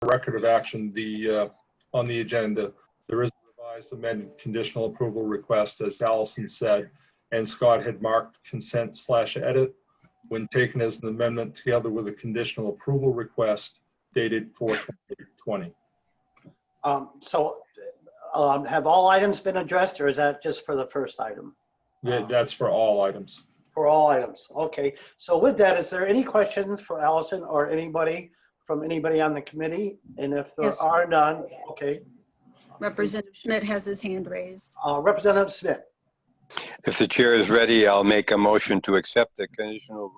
record of action, on the agenda, there is a revised amended conditional approval request, as Allison said, and Scott had marked consent/edit when taken as an amendment together with a conditional approval request dated 4/28/20. Have all items been addressed, or is that just for the first item? That's for all items. For all items. Okay. So with that, is there any questions for Allison or anybody from anybody on the committee? And if there Yes. are none, okay. Representative Schmidt has his hand raised. Representative Smith. If the chair is ready, I'll make a motion to accept the conditional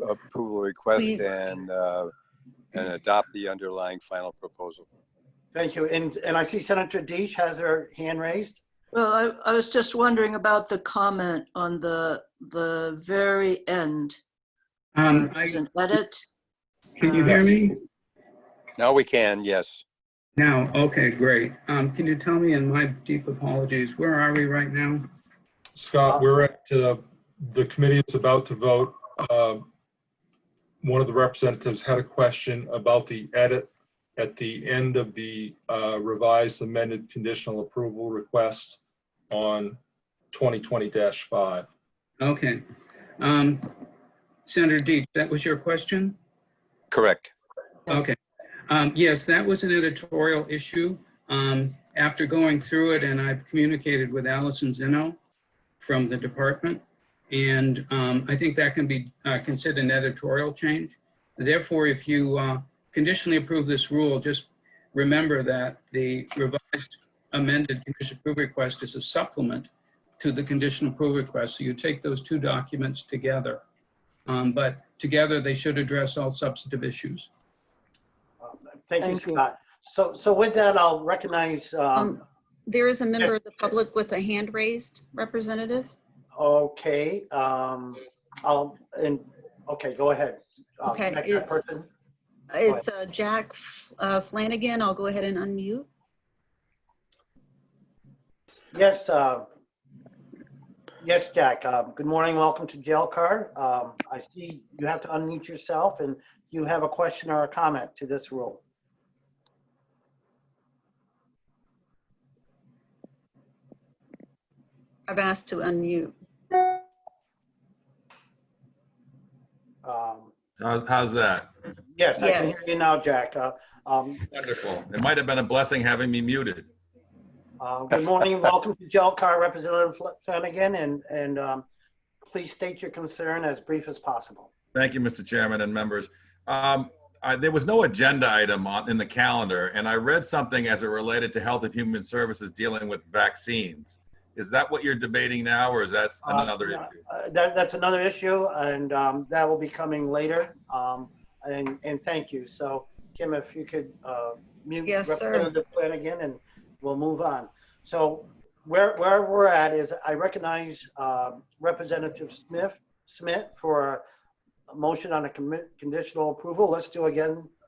approval request and adopt the underlying final proposal. Thank you. And I see Senator Deach has her hand raised. Well, I was just wondering about the comment on the very end. There's an edit. Can you hear me? Now we can, yes. Now, okay, great. Can you tell me, and my deep apologies, where are we right now? Scott, we're at, the committee is about to vote. One of the representatives had a question about the edit at the end of the revised amended conditional approval request on 2020-5. Okay. Senator Deach, that was your question? Correct. Okay. Yes, that was an editorial issue. After going through it, and I've communicated with Allison Zinno from the department, and I think that can be considered an editorial change. Therefore, if you conditionally approve this rule, just remember that the revised amended conditional approval request is a supplement to the conditional approval request. So you take those two documents together, but together they should address all substantive issues. Thank you, Scott. So with that, I'll recognize. There is a member of the public with a hand raised, Representative. Okay. Okay, go ahead. Okay, it's Jack Flanagan. I'll go ahead and unmute. Yes, yes, Jack. Good morning. Welcome to JLCAR. I see you have to unmute yourself, and you have a question or a comment to this rule. I've asked to unmute. How's that? Yes, I can hear you now, Jack. Wonderful. It might have been a blessing having me muted. Good morning. Welcome to JLCAR, Representative Flanagan, and please state your concern as brief as possible. Thank you, Mr. Chairman and members. There was no agenda item in the calendar, and I read something as it related to Health and Human Services dealing with vaccines. Is that what you're debating now, or is that another issue? That's another issue, and that will be coming later. And thank you. So, Kim, if you could mute Representative Flanagan, and we'll move on. So where we're at is I recognize Representative Smith for a motion on a conditional approval. Let's do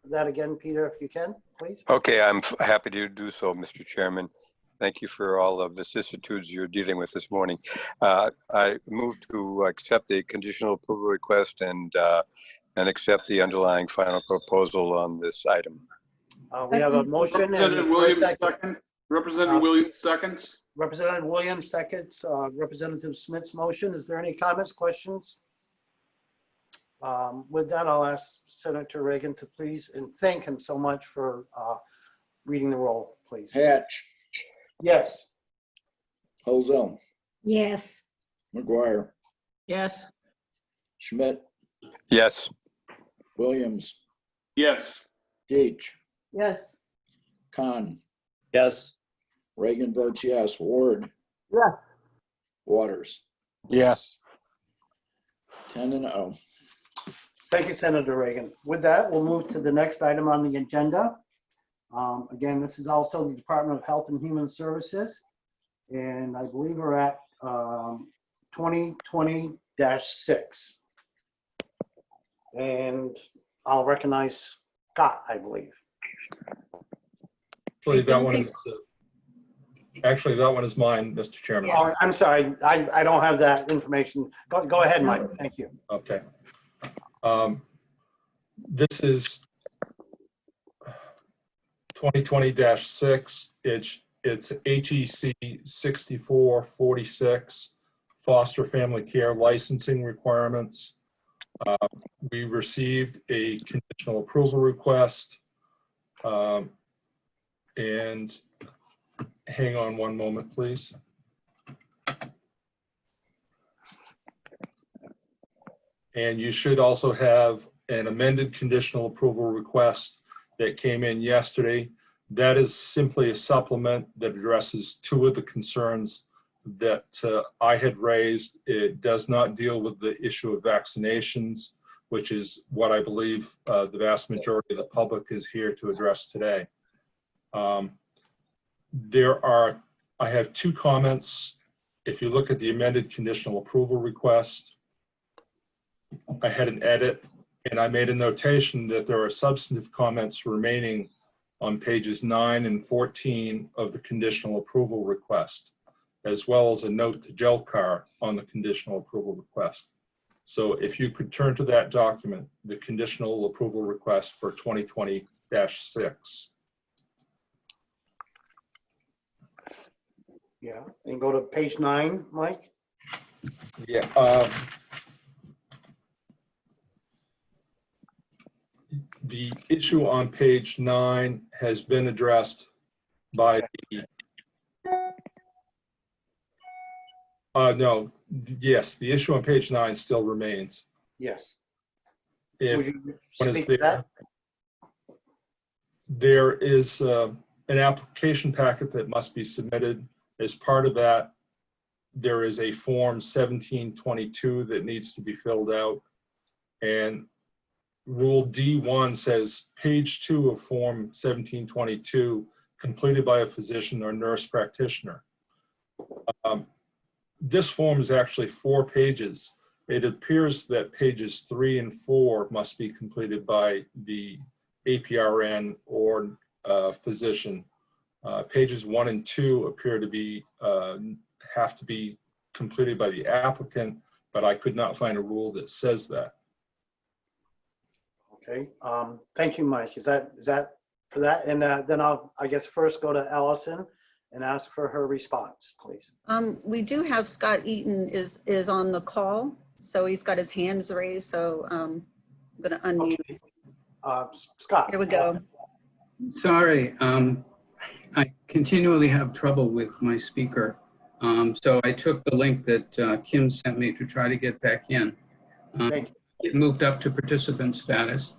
that again, Peter, if you can, please. Okay, I'm happy to do so, Mr. Chairman. Thank you for all the vicissitudes you're dealing with this morning. I move to accept the conditional approval request and accept the underlying final proposal on this item. We have a motion. Representative Williams second. Representative Williams seconds. Representative Williams seconds. Representative Smith's motion. Is there any comments, questions? With that, I'll ask Senator Reagan to please, and thank him so much for reading the roll, please. Hatch. Yes. Hozell. Yes. McGuire. Yes. Schmidt. Yes. Williams. Yes. Deach. Yes. Khan. Yes. Reagan votes yes. Ward. Yes. Waters. Yes. 10-0. Thank you, Senator Reagan. With that, we'll move to the next item on the agenda. Again, this is also the Department of Health and Human Services, and I believe we're at 2020-6. And I'll recognize Scott, I believe. Actually, that one is mine, Mr. Chairman. Yes. Oh, I'm sorry, I don't have that information. Go ahead, Mike. Thank you. Okay. This is 2020-6, it's HEC 6446, foster family care licensing requirements. We received a conditional approval request. And hang on one moment, please. And you should also have an amended conditional approval request that came in yesterday. That is simply a supplement that addresses two of the concerns that I had raised. It does not deal with the issue of vaccinations, which is what I believe the vast majority of the public is here to address today. I have two comments. If you look at the amended conditional approval request, I had an edit and I made a notation that there are substantive comments remaining on pages 9 and 14 of the conditional approval request, as well as a note to JLCAR on the conditional approval request. So if you could turn to that document, the conditional approval request for 2020-6. Yeah, and go to page 9, Mike. Yeah. The issue on page 9 has been addressed by the, no, yes, the issue on page 9 still remains. Yes. If Would you one is speak to that? there is an application packet that must be submitted. As part of that, there is a form 1722 that needs to be filled out. And Rule D1 says page 2 of form 1722 completed by a physician or nurse practitioner. This form is actually 4 pages. It appears that pages 3 and 4 must be completed by the APRN or physician. Pages 1 and 2 appear to be have to be completed by the applicant, but I could not find a rule that says that. Okay. Thank you, Mike. Is that for that? And then I'll, I guess, first go to Allison and ask for her response, please. We do have Scott Eaton is on the call, so he's got his hands raised. So I'm going to unmute. Okay. Scott. Here we go. Sorry, I continually have trouble with my speaker. So I took the link that Kim sent me to try to get back in. Thank you. It moved up to participant status.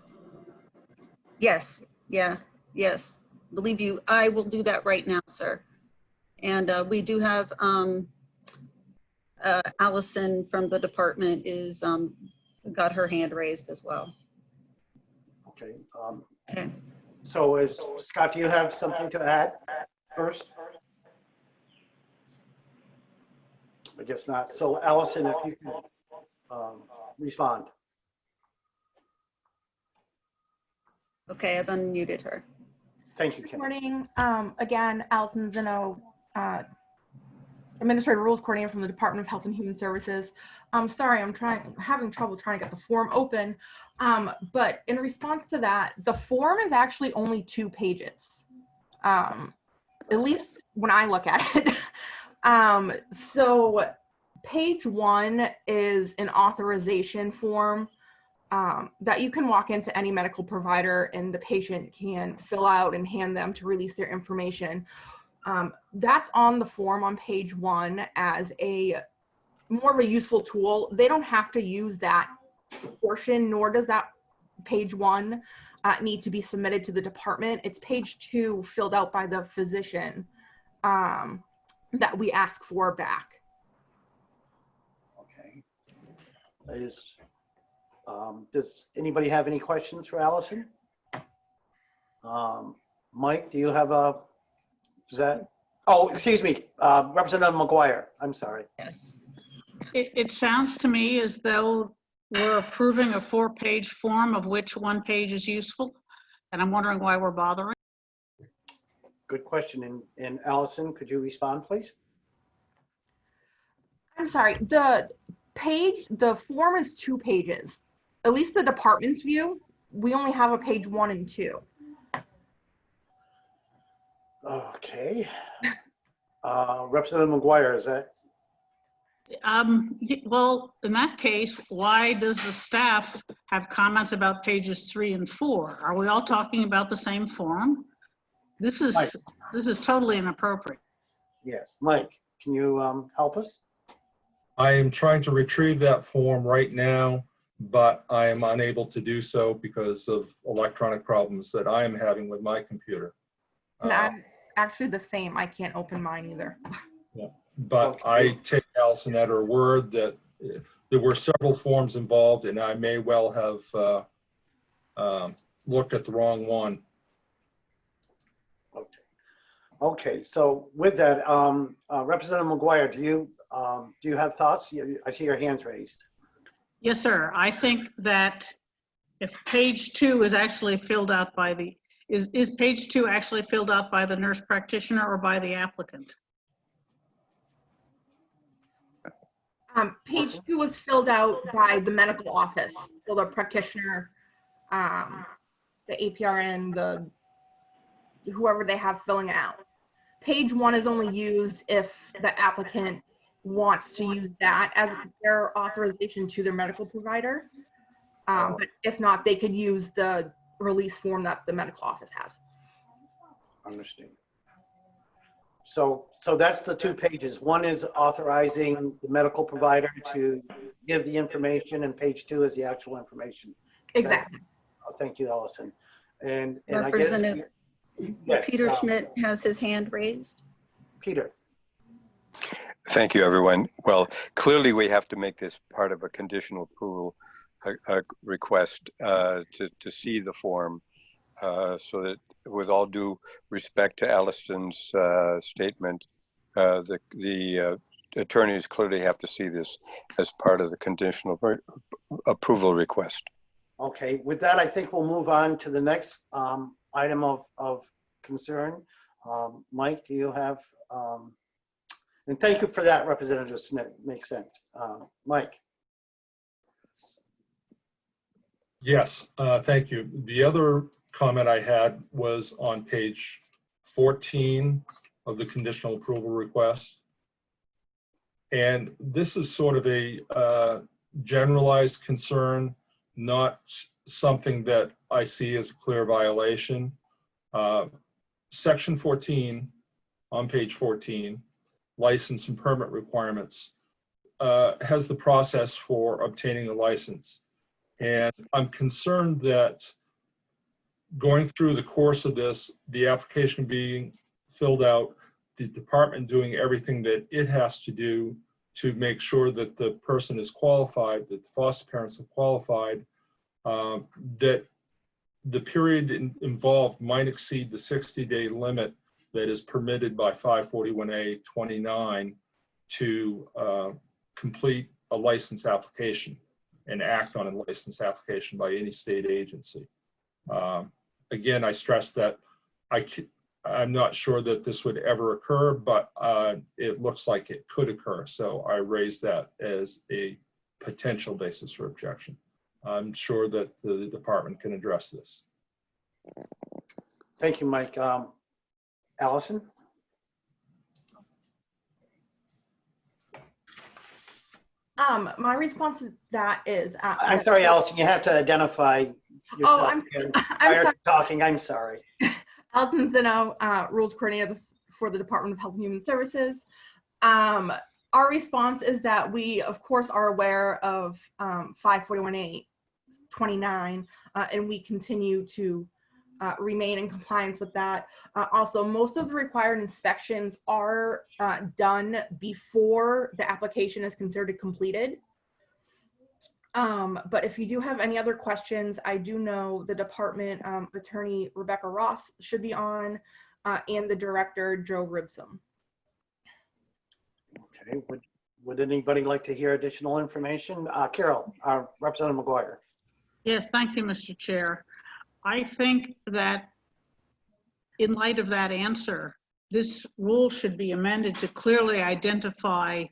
Yes. Yeah. Yes. Believe you, I will do that right now, sir. And we do have Allison from the department is got her hand raised as well. Okay. Okay. So Scott, do you have something to add first? I guess not. So Allison, if you can respond. Okay, I've unmuted her. Thank you, Good Kim. morning. Again, Allison Zinno, Administrative Rules Coordinator from the Department of Health and Human Services. I'm sorry, I'm having trouble trying to get the form open. But in response to that, the form is actually only 2 pages, at least when I look at it. So page 1 is an authorization form that you can walk into any medical provider and the patient can fill out and hand them to release their information. That's on the form on page 1 as a more of a useful tool. They don't have to use that portion, nor does that page 1 need to be submitted to the department. It's page 2 filled out by the physician that we ask for back. Okay. Does anybody have any questions for Allison? Mike, do you have oh, excuse me, Representative McGuire, I'm sorry. Yes. It sounds to me as though we're approving a 4-page form of which 1 page is useful. And I'm wondering why we're bothering. Good question. And Allison, could you respond, please? I'm sorry, the form is 2 pages. At least the department's view, we only have a page 1 and 2. Okay. Representative McGuire, is that? Well, in that case, why does the staff have comments about pages 3 and 4? Are we all talking about the same form? This is totally inappropriate. Yes, Mike, can you help us? I am trying to retrieve that form right now, but I am unable to do so because of electronic problems that I am having with my computer. And I'm actually the same. I can't open mine either. Yeah. But I take Allison at her word that there were several forms involved, and I may well have looked at the wrong one. Okay, so with that, Representative McGuire, do you have thoughts? I see your hands raised. Yes, sir. I think that if page 2 is actually filled out by the, is page 2 actually filled out by the nurse practitioner or by the applicant? Page 2 was filled out by the medical office, so the practitioner, the APRN, whoever they have filling it out. Page 1 is only used if the applicant wants to use that as their authorization to their medical provider. But if not, they could use the release form that the medical office has. Understand. So that's the 2 pages. One is authorizing the medical provider to give the information, and page 2 is the actual information. Exactly. Thank you, Allison. And Representative yes, Peter Schmidt has his hand raised. Peter. Thank you, everyone. Well, clearly we have to make this part of a conditional approval request to see the form so that, with all due respect to Allison's statement, the attorneys clearly have to see this as part of the conditional approval request. Okay, with that, I think we'll move on to the next item of concern. Mike, do you have, and thank you for that, Representative Smith, makes sense. Mike. Yes, thank you. The other comment I had was on page 14 of the conditional approval request. And this is sort of a generalized concern, not something that I see as a clear violation. Section 14 on page 14, license and permit requirements, has the process for obtaining a license. And I'm concerned that going through the course of this, the application being filled out, the department doing everything that it has to do to make sure that the person is qualified, that the foster parents are qualified, that the period involved might exceed the 60-day limit that is permitted by 541A29 to complete a license application and act on a license application by any state agency. Again, I stress that I'm not sure that this would ever occur, but it looks like it could occur. So I raise that as a potential basis for objection. I'm sure that the department can address this. Thank you, Mike. Allison? My response to that is... I'm sorry, Allison, you have to identify yourself. Oh, I'm sorry. Talking, I'm sorry. Allison Zinno, Rules Coordinator for the Department of Health and Human Services. Our response is that we, of course, are aware of 541A29, and we continue to remain in compliance with that. Also, most of the required inspections are done before the application is considered completed. But if you do have any other questions, I do know the department attorney, Rebecca Ross, should be on, and the director, Joe Ribson. Okay, would anybody like to hear additional information? Carol, Representative McGuire. Yes, thank you, Mr. Chair. I think that in light of that answer, this rule should be amended to clearly identify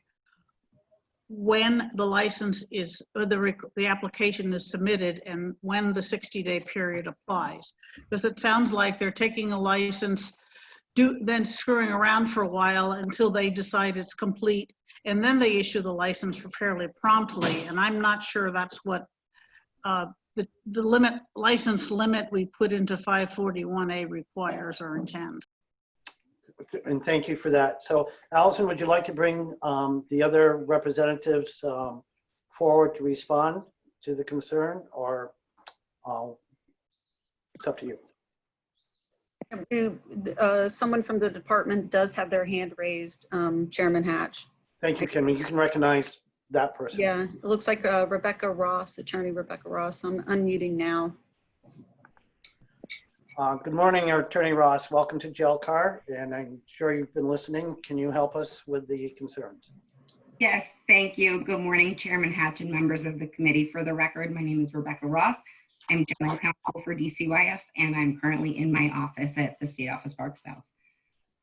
when the license is, or the application is submitted and when the 60-day period applies. Because it sounds like they're taking a license, then screwing around for a while until they decide it's complete, and then they issue the license fairly promptly. And I'm not sure that's what the license limit we put into 541A requires or intends. And thank you for that. So Allison, would you like to bring the other representatives forward to respond to the concern, or it's up to you? Someone from the department does have their hand raised, Chairman Hatch. Thank you, Kim. You can recognize that person. Yeah, it looks like Rebecca Ross, Attorney Rebecca Ross. I'm unmuting now. Good morning, Attorney Ross. Welcome to JLCAR, and I'm sure you've been listening. Can you help us with the concerns? Yes, thank you. Good morning, Chairman Hatch and members of the committee. For the record, my name is Rebecca Ross. I'm General Counsel for DCYF, and I'm currently in my office at the State Office Park South.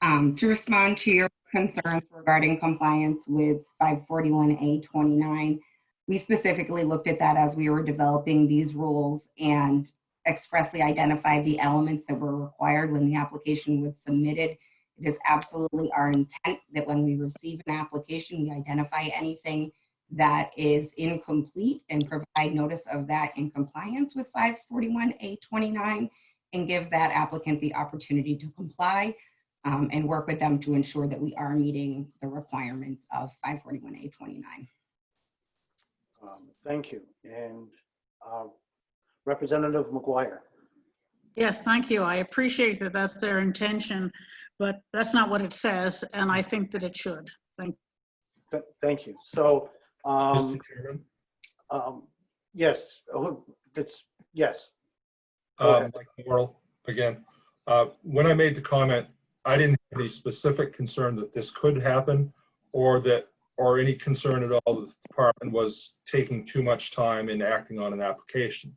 To respond to your concerns regarding compliance with 541A29, we specifically looked at that as we were developing these rules and expressly identified the elements that were required when the application was submitted. It is absolutely our intent that when we receive an application, we identify anything that is incomplete and provide notice of that in compliance with 541A29 and give that applicant the opportunity to comply and work with them to ensure that we are meeting the requirements of 541A29. Thank you. And Representative McGuire. Yes, thank you. I appreciate that that's their intention, but that's not what it says, and I think that it should. Thank you. So, Mr. Chairman? yes, yes. Mike Morrill again. When I made the comment, I didn't have any specific concern that this could happen, or any concern at all that the department was taking too much time in acting on an application.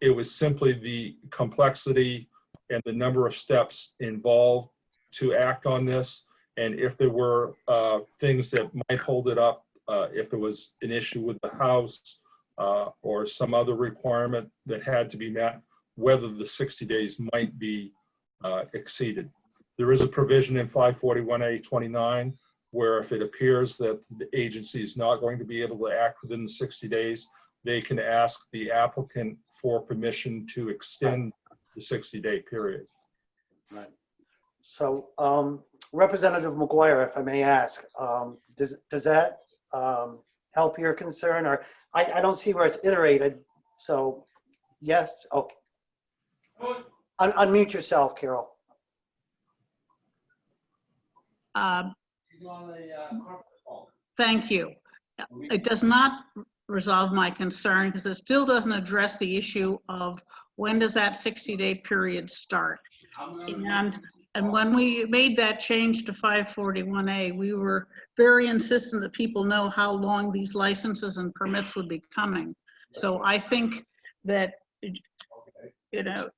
It was simply the complexity and the number of steps involved to act on this. And if there were things that might hold it up, if there was an issue with the house or some other requirement that had to be met, whether the 60 days might be exceeded. There is a provision in 541A29 where if it appears that the agency is not going to be able to act within the 60 days, they can ask the applicant for permission to extend the 60-day period. Right. So, Representative McGuire, if I may ask, does that help your concern? Or I don't see where it's iterated. So, yes. Okay. Unmute yourself, Carol. Thank you. It does not resolve my concern because it still doesn't address the issue of when does that 60-day period start. And when we made that change to 541A, we were very insistent that people know how long these licenses and permits would be coming. So I think that, you know,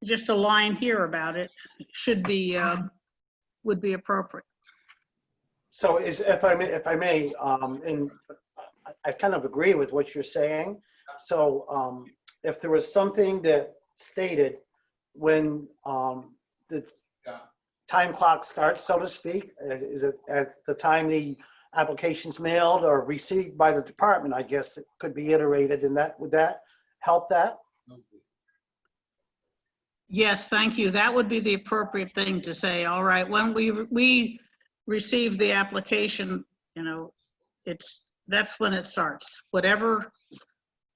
just a line here about it should be, would be appropriate. So if I may, and I kind of agree with what you're saying. So if there was something that stated when the time clock starts, so to speak, is it at the time the application's mailed or received by the department, I guess it could be iterated, and that would that help that? Yes, thank you. That would be the appropriate thing to say. All right, when we receive the application, you know, that's when it starts. Whatever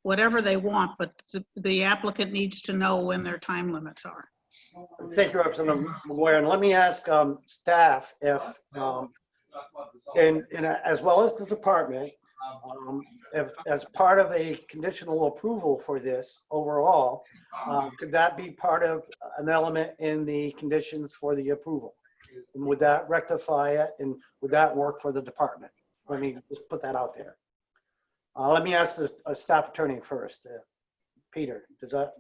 they want, but the applicant needs to know when their time limits are. Thank you, Representative McGuire. And let me ask staff if, and as well as the department, if as part of a conditional approval for this overall, could that be part of an element in the conditions for the approval? And would that rectify it, and would that work for the department? Let me just put that out there. Let me ask the staff attorney first. Peter, does that?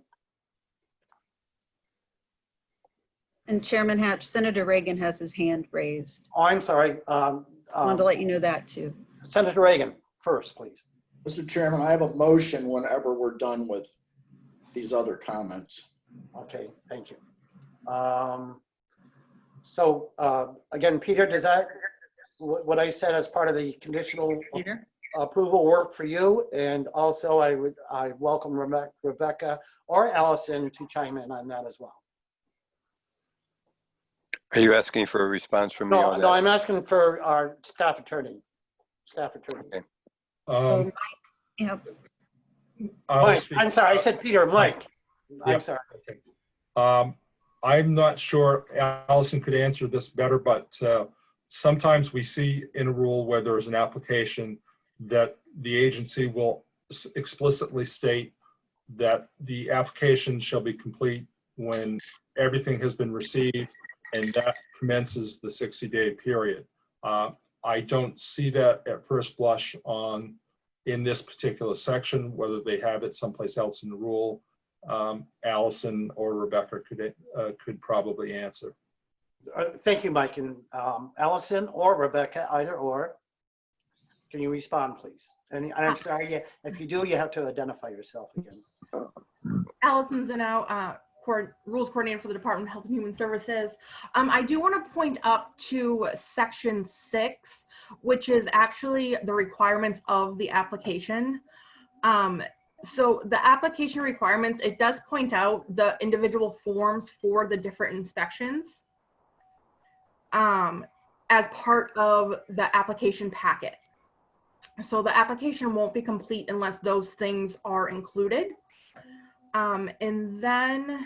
And Chairman Hatch, Senator Reagan has his hand raised. Oh, I'm sorry. I wanted to let you know that too. Senator Reagan first, please. Mr. Chairman, I have a motion whenever we're done with these other comments. Okay, thank you. So again, Peter, does that, what I said as part of the conditional Peter? approval work for you? And also I welcome Rebecca or Allison to chime in on that as well. Are you asking for a response from me No, on no, that? I'm asking for our staff attorney. Okay. Yeah. Mike, I'm sorry, I said Peter, Mike. I'm Yep. sorry. Okay. I'm not sure Allison could answer this better, but sometimes we see in a rule where there is an application that the agency will explicitly state that the application shall be complete when everything has been received, and that commences the 60-day period. I don't see that at first blush in this particular section. Whether they have it someplace else in the rule, Allison or Rebecca could probably answer. Thank you, Mike. And Allison or Rebecca, either or. Can you respond, please? And I'm sorry, if you do, you have to identify yourself again. Allison Zeno, Rules Coordinator for the Department of Health and Human Services. I do want to point up to Section 6, which is actually the requirements of the application. So the application requirements, it does point out the individual forms for the different inspections as part of the application packet. So the application won't be complete unless those things are included. And then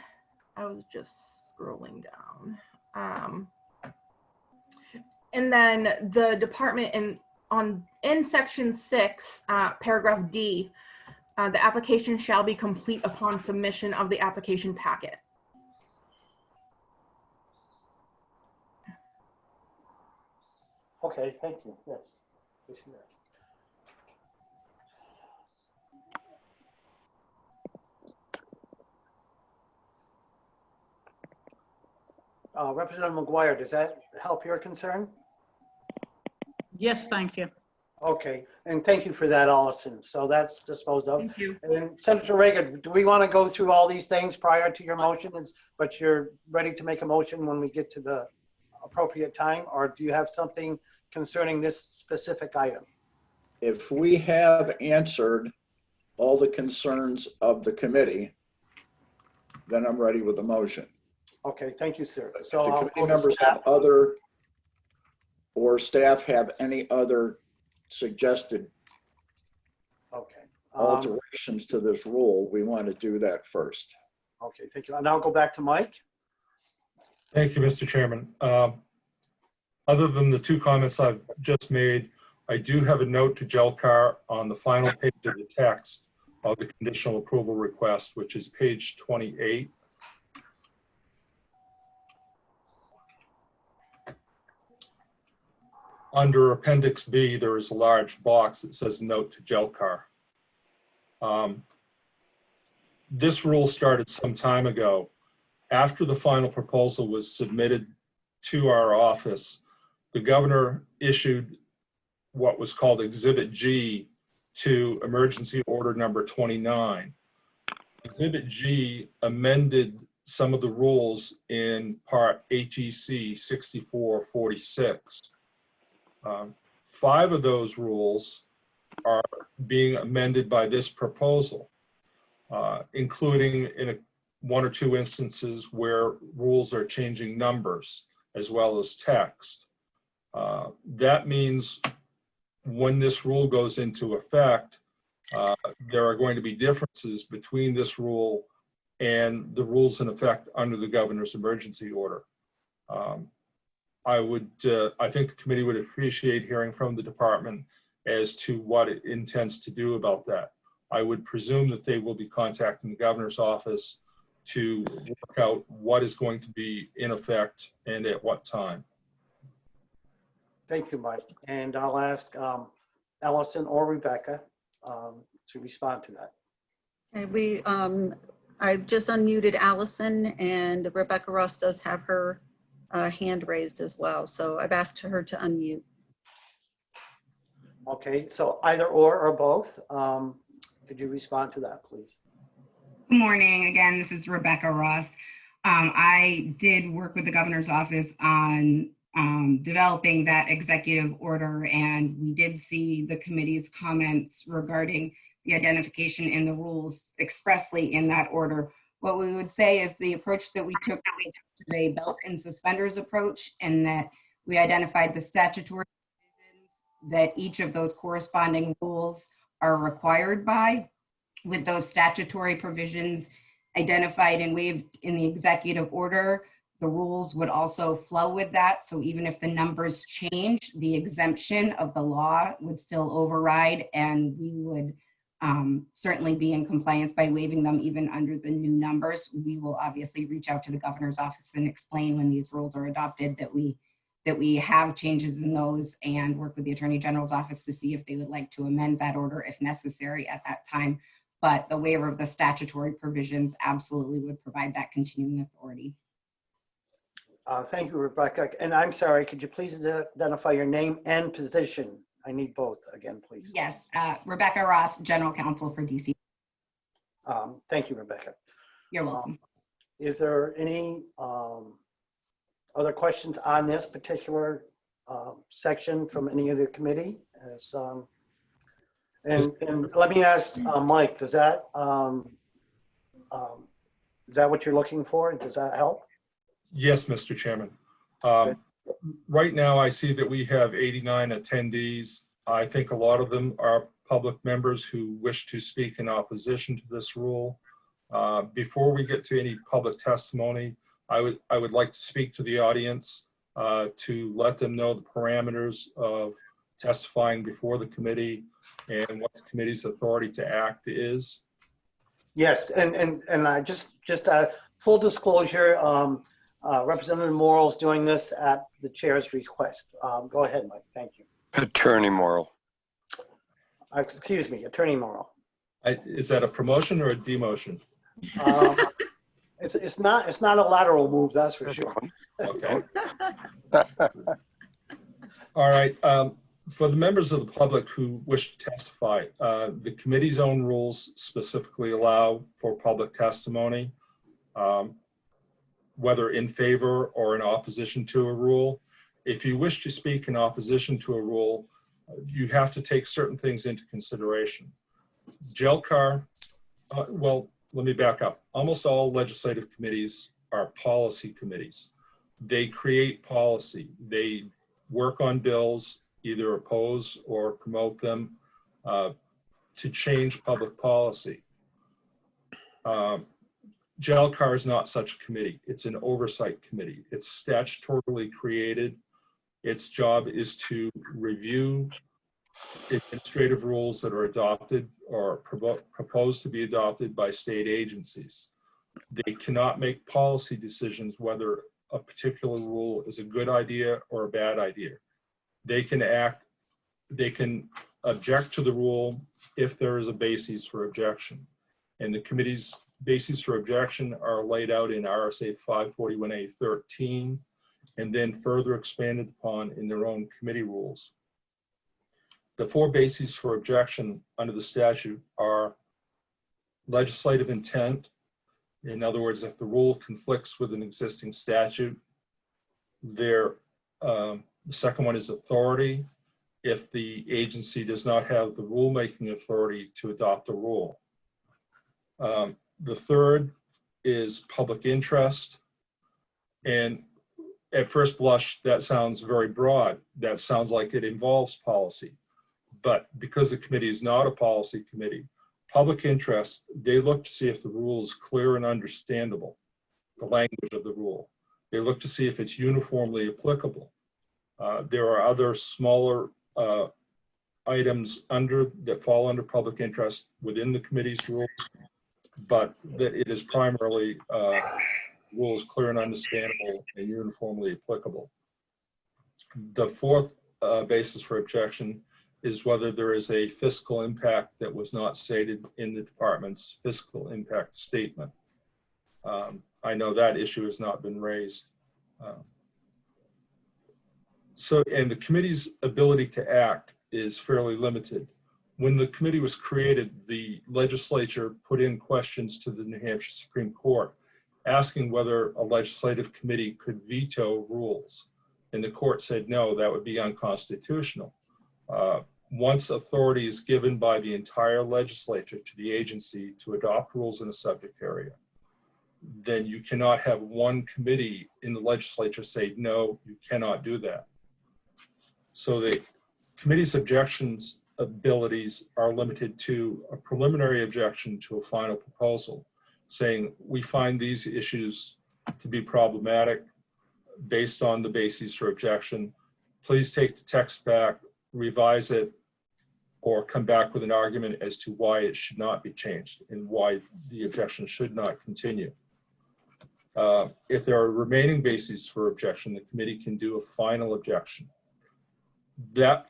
I was just scrolling down. And then the department in Section 6, paragraph D, the application shall be complete upon submission of the application packet. Okay, thank you. Yes, we see that. Representative McGuire, does that help your concern? Yes, thank you. Okay, and thank you for that, Allison. So that's disposed of. Thank you. And then Senator Reagan, do we want to go through all these things prior to your motion? But you're ready to make a motion when we get to the appropriate time, or do you have something concerning this specific item? If we have answered all the concerns of the committee, then I'm ready with the motion. Okay, thank you, sir. If So the I'll committee go to members staff. have other, or staff have any other suggested Okay. alterations to this rule, we want to do that first. Okay, thank you. And I'll go back to Mike. Thank you, Mr. Chairman. Other than the two comments I've just made, I do have a note to JLCAR on the final page of the text of the conditional approval request, which is page 28. Under Appendix B, there is a large box that says note to JLCAR. This rule started some time ago. After the final proposal was submitted to our office, the governor issued what was called Exhibit G to Emergency Order Number 29. Exhibit G amended some of the rules in Part HEC 6446. 5 of those rules are being amended by this proposal, including in one or two instances where rules are changing numbers as well as text. That means when this rule goes into effect, there are going to be differences between this rule and the rules in effect under the governor's emergency order. I think the committee would appreciate hearing from the department as to what it intends to do about that. I would presume that they will be contacting the governor's office to work out what is going to be in effect and at what time. Thank you, Mike. And I'll ask Allison or Rebecca to respond to that. Okay, I've just unmuted Allison, and Rebecca Ross does have her hand raised as well. So I've asked her to unmute. Okay, so either or both. Could you respond to that, please? Good morning. Again, this is Rebecca Ross. I did work with the governor's office on developing that executive order, and we did see the committee's comments regarding the identification in the rules expressly in that order. What we would say is the approach that we took was a belt and suspenders approach, and that we identified the statutory provisions that each of those corresponding rules are required by, with those statutory provisions identified and waived in the executive order. The rules would also flow with that. So even if the numbers change, the exemption of the law would still override, and we would certainly be in compliance by waiving them even under the new numbers. We will obviously reach out to the governor's office and explain when these rules are adopted that we have changes in those, and work with the Attorney General's office to see if they would like to amend that order if necessary at that time. But the waiver of the statutory provisions absolutely would provide that continuing authority. Thank you, Rebecca. And I'm sorry, could you please identify your name and position? I need both again, please. Yes, Rebecca Ross, General Counsel for DC. Thank you, Rebecca. You're welcome. Is there any other questions on this particular section from any of the committee? And let me ask Mike, is that what you're looking for? Does that help? Yes, Mr. Chairman. Right now, I see that we have 89 attendees. I think a lot of them are public members who wish to speak in opposition to this rule. Before we get to any public testimony, I would like to speak to the audience to let them know the parameters of testifying before the committee and what the committee's authority to act is. Yes, and I just full disclosure, Representative Morrell's doing this at the chair's request. Go ahead, Mike. Thank you. Attorney Morrell. Excuse me, Attorney Morrell. Is that a promotion or a demotion? It's not a lateral move, that's for sure. Okay. All right. For the members of the public who wish to testify, the committee's own rules specifically allow for public testimony, whether in favor or in opposition to a rule. If you wish to speak in opposition to a rule, you have to take certain things into consideration. JLCAR, well, let me back up. Almost all legislative committees are policy committees. They create policy. They work on bills, either oppose or promote them to change public policy. JLCAR is not such a committee. It's an oversight committee. It's statutorily created. Its job is to review administrative rules that are adopted or proposed to be adopted by state agencies. They cannot make policy decisions whether a particular rule is a good idea or a bad idea. They can object to the rule if there is a basis for objection. And the committee's bases for objection are laid out in RSA 541A.13 and then further expanded upon in their own committee rules. The four bases for objection under the statute are legislative intent. In other words, if the rule conflicts with an existing statute. The second one is authority. If the agency does not have the rulemaking authority to adopt a rule. The third is public interest. And at first blush, that sounds very broad. That sounds like it involves policy. But because the committee is not a policy committee, public interest, they look to see if the rule is clear and understandable, the language of the rule. They look to see if it's uniformly applicable. There are other smaller items that fall under public interest within the committee's rules, but that it is primarily rules clear and understandable and uniformly applicable. The fourth basis for objection is whether there is a fiscal impact that was not stated in the department's fiscal impact statement. I know that issue has not been raised. And the committee's ability to act is fairly limited. When the committee was created, the legislature put in questions to the New Hampshire Supreme Court asking whether a legislative committee could veto rules. And the court said, no, that would be unconstitutional. Once authority is given by the entire legislature to the agency to adopt rules in a subject area, then you cannot have one committee in the legislature say, no, you cannot do that. So the committee's objections abilities are limited to a preliminary objection to a final proposal, saying we find these issues to be problematic based on the bases for objection. Please take the text back, revise it, or come back with an argument as to why it should not be changed and why the objection should not continue. If there are remaining bases for objection, the committee can do a final objection. That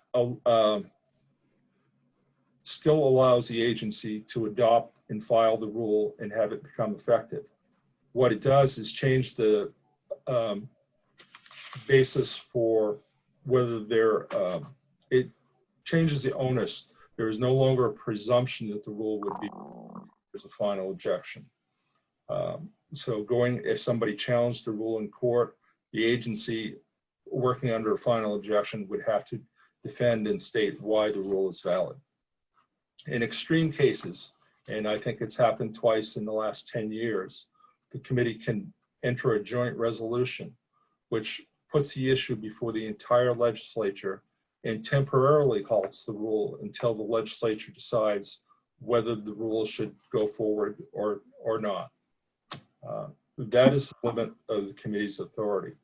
still allows the agency to adopt and file the rule and have it become effective. What it does is change the basis for whether it changes the onus. There is no longer a presumption that the rule would be there's a final objection. So if somebody challenged the rule in court, the agency working under a final objection would have to defend and state why the rule is valid. In extreme cases, and I think it's happened twice in the last 10 years, the committee can enter a joint resolution which puts the issue before the entire legislature and temporarily halts the rule until the legislature decides whether the rule should go forward or not. That is the limit of the committee's authority.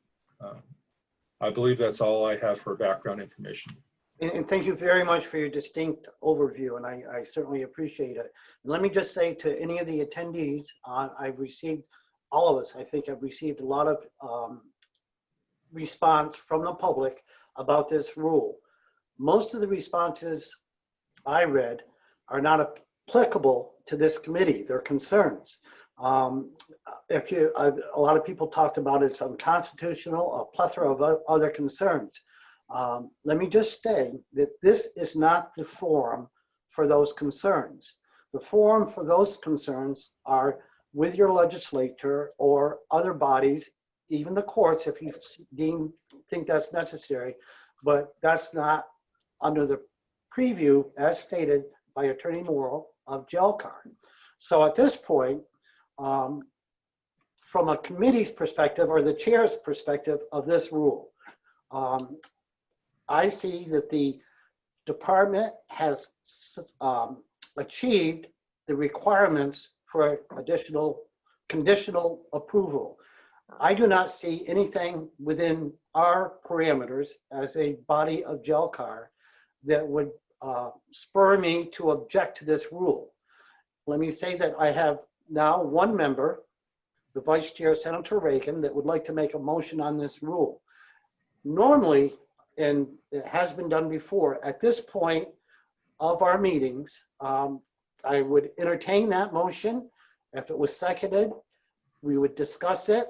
I believe that's all I have for background information. And thank you very much for your distinct overview, and I certainly appreciate it. And let me just say to any of the attendees, I've received, all of us, I think, have received a lot of response from the public about this rule. Most of the responses I read are not applicable to this committee. They're concerns. A lot of people talked about it's unconstitutional, a plethora of other concerns. Let me just say that this is not the forum for those concerns. The forum for those concerns are with your legislature or other bodies, even the courts if you think that's necessary, but that's not under the preview as stated by Attorney Morrill of JLCAR. So at this point, from a committee's perspective or the chair's perspective of this rule, I see that the department has achieved the requirements for additional conditional approval. I do not see anything within our parameters as a body of JLCAR that would spur me to object to this rule. Let me say that I have now one member, the Vice Chair, Senator Reagan, that would like to make a motion on this rule. Normally, and it has been done before, at this point of our meetings, I would entertain that motion. If it was seconded, we would discuss it.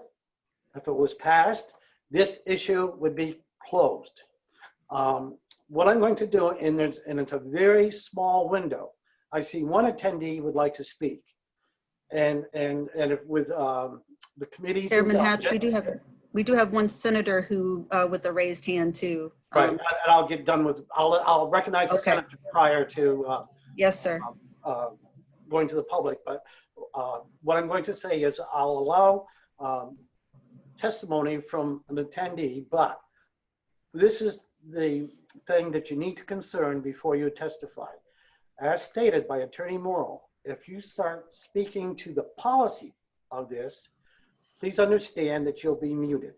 If it was passed, this issue would be closed. What I'm going to do, and it's a very small window. I see one attendee would like to speak. And if with the committee's Chairman Hatch, we do have one senator who with a raised hand too. Right, and I'll get done with. I'll recognize the senator prior to. Yes, sir. Going to the public, but what I'm going to say is I'll allow testimony from an attendee, but this is the thing that you need to concern before you testify. As stated by Attorney Morrill, if you start speaking to the policy of this, please understand that you'll be muted.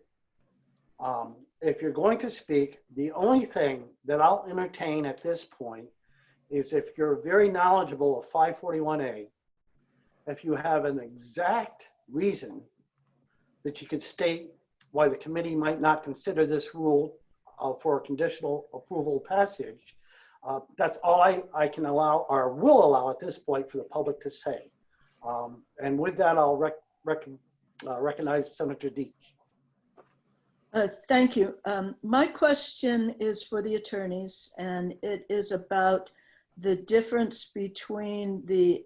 If you're going to speak, the only thing that I'll entertain at this point is if you're very knowledgeable of 541A, if you have an exact reason that you could state why the committee might not consider this rule for a conditional approval passage, that's all I can allow or will allow at this point for the public to say. And with that, I'll recognize Senator Deach. Thank you. My question is for the attorneys, and it is about the difference between the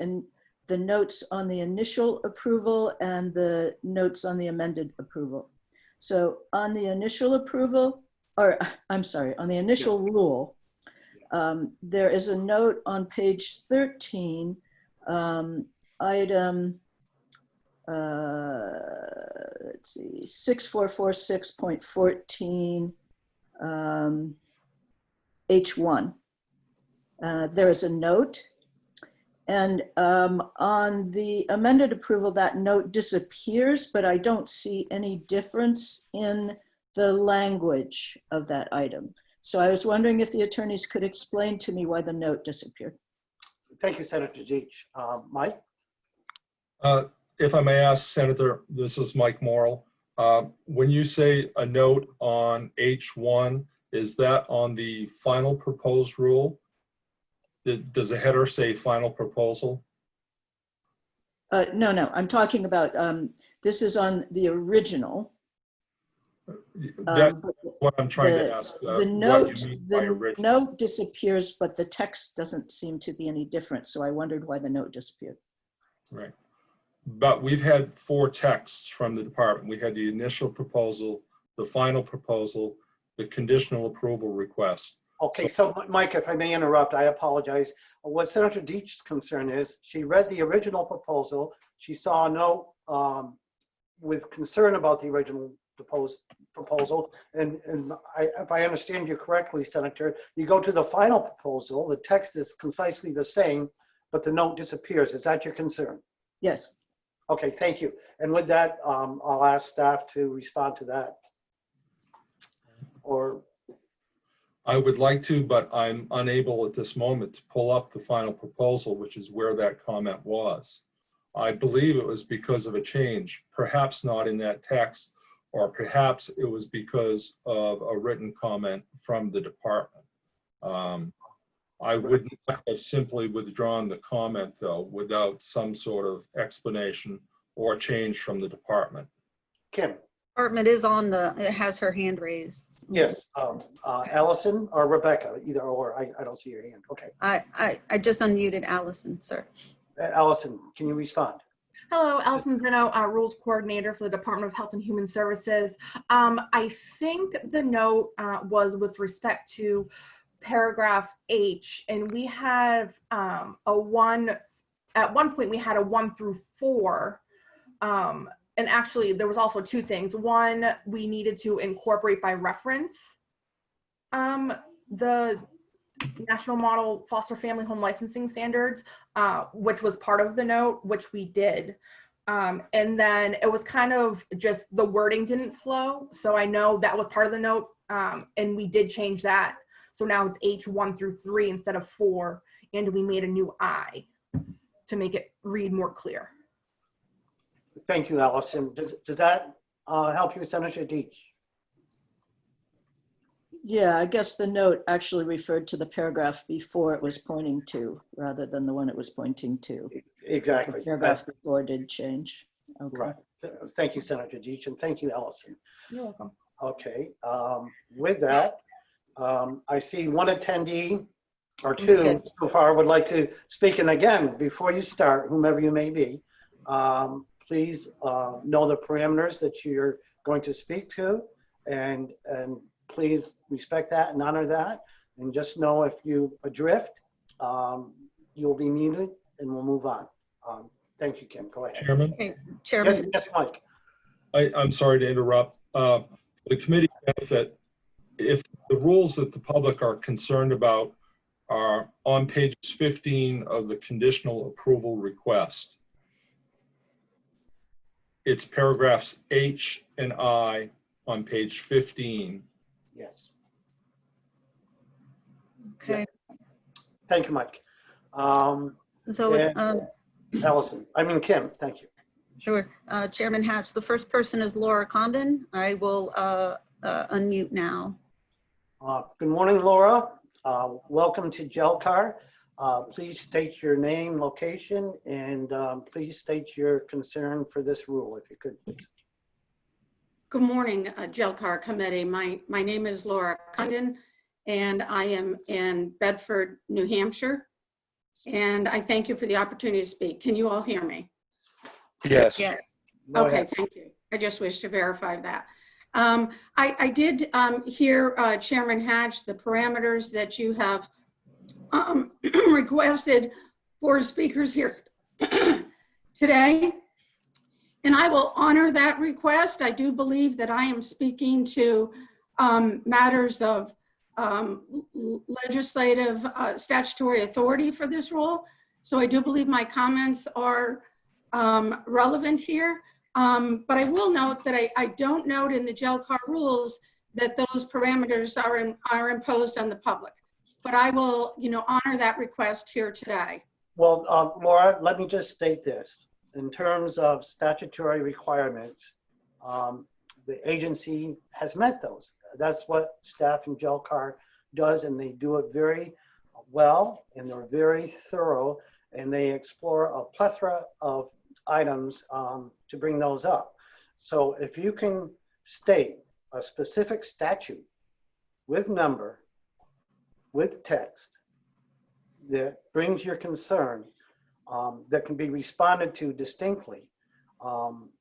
the notes on the initial approval and the notes on the amended approval. So on the initial approval, or I'm sorry, on the initial rule, there is a note on page 13, item, let's see, 6446.14, H1. There is a note, and on the amended approval, that note disappears, but I don't see any difference in the language of that item. So I was wondering if the attorneys could explain to me why the note disappeared. Thank you, Senator Deitch. Mike? If I may ask, Senator, this is Mike Morrill. When you say a note on H1, is that on the final proposed rule? Does the header say final proposal? No, I'm talking about, this is on the original. That's what I'm trying to ask. The note disappears, but the text doesn't seem to be any different. So I wondered why the note disappeared. Right. But we've had 4 texts from the department. We had the initial proposal, the final proposal, the conditional approval request. Okay, so Mike, if I may interrupt, I apologize. What Senator Deitch's concern is, she read the original proposal. She saw a note with concern about the original proposal. And if I understand you correctly, Senator, you go to the final proposal, the text is concisely the same, but the note disappears. Is that your concern? Yes. Okay, thank you. And with that, I'll ask staff to respond to that. Or I would like to, but I'm unable at this moment to pull up the final proposal, which is where that comment was. I believe it was because of a change, perhaps not in that text, or perhaps it was because of a written comment from the department. I would not have simply withdrawn the comment, though, without some sort of explanation or change from the department. Kim? Department is on it has her hand raised. Yes, Allison or Rebecca, either or. I don't see your hand. Okay. I just unmuted Allison, sir. Allison, can you respond? Hello, Allison Zeno, Rules Coordinator for the Department of Health and Human Services. I think the note was with respect to paragraph H, and we have at one point we had a 1 through 4. And actually, there was also 2 things. One, we needed to incorporate by reference the National Model Foster Family Home Licensing Standards, which was part of the note, which we did. And then it was kind of just the wording didn't flow. So I know that was part of the note, and we did change that. So now it's H1 through 3 instead of 4, and we made a new I to make it read more clear. Thank you, Allison. Does that help you, Senator Deitch? Yeah, I guess the note actually referred to the paragraph before it was pointing to, rather than the one it was pointing to. Exactly. The paragraph before did change. Okay. Right. Thank you, Senator Deitch, and thank you, Allison. You're welcome. Okay. With that, I see one attendee or 2 so far would like to speak. And again, before you start, whomever you may be, please know the parameters that you're going to speak to, and please respect that and honor that. And just know if you adrift, you'll be muted, and we'll move on. Thank you, Kim. Go ahead. Chairman? Okay, Chairman. Yes, Mike. I'm sorry to interrupt. For the committee benefit, if the rules that the public are concerned about are on pages 15 of the conditional approval request, it's paragraphs H and I on page 15. Yes. Okay. Yeah. Thank you, Mike. Kim, thank you. Sure. Chairman Hatch, the first person is Laura Condon. I will unmute now. Good morning, Laura. Welcome to JLCAR. Please state your name, location, and please state your concern for this rule, if you could, please. Good morning, JLCAR committee. My name is Laura Condon, and I am in Bedford, New Hampshire. And I thank you for the opportunity to speak. Can you all hear me? Yes. Yes. Go Okay, ahead. thank you. I just wish to verify that. I did hear Chairman Hatch, the parameters that you have requested for speakers here today, and I will honor that request. I do believe that I am speaking to matters of legislative statutory authority for this rule. So I do believe my comments are relevant here. But I will note that I don't note in the JLCAR rules that those parameters are imposed on the public. But I will, honor that request here today. Well, Laura, let me just state this. In terms of statutory requirements, the agency has met those. That's what staff in JLCAR does, and they do it very well, and they're very thorough, and they explore a plethora of items to bring those up. So if you can state a specific statute with number, with text, that brings your concern, that can be responded to distinctly.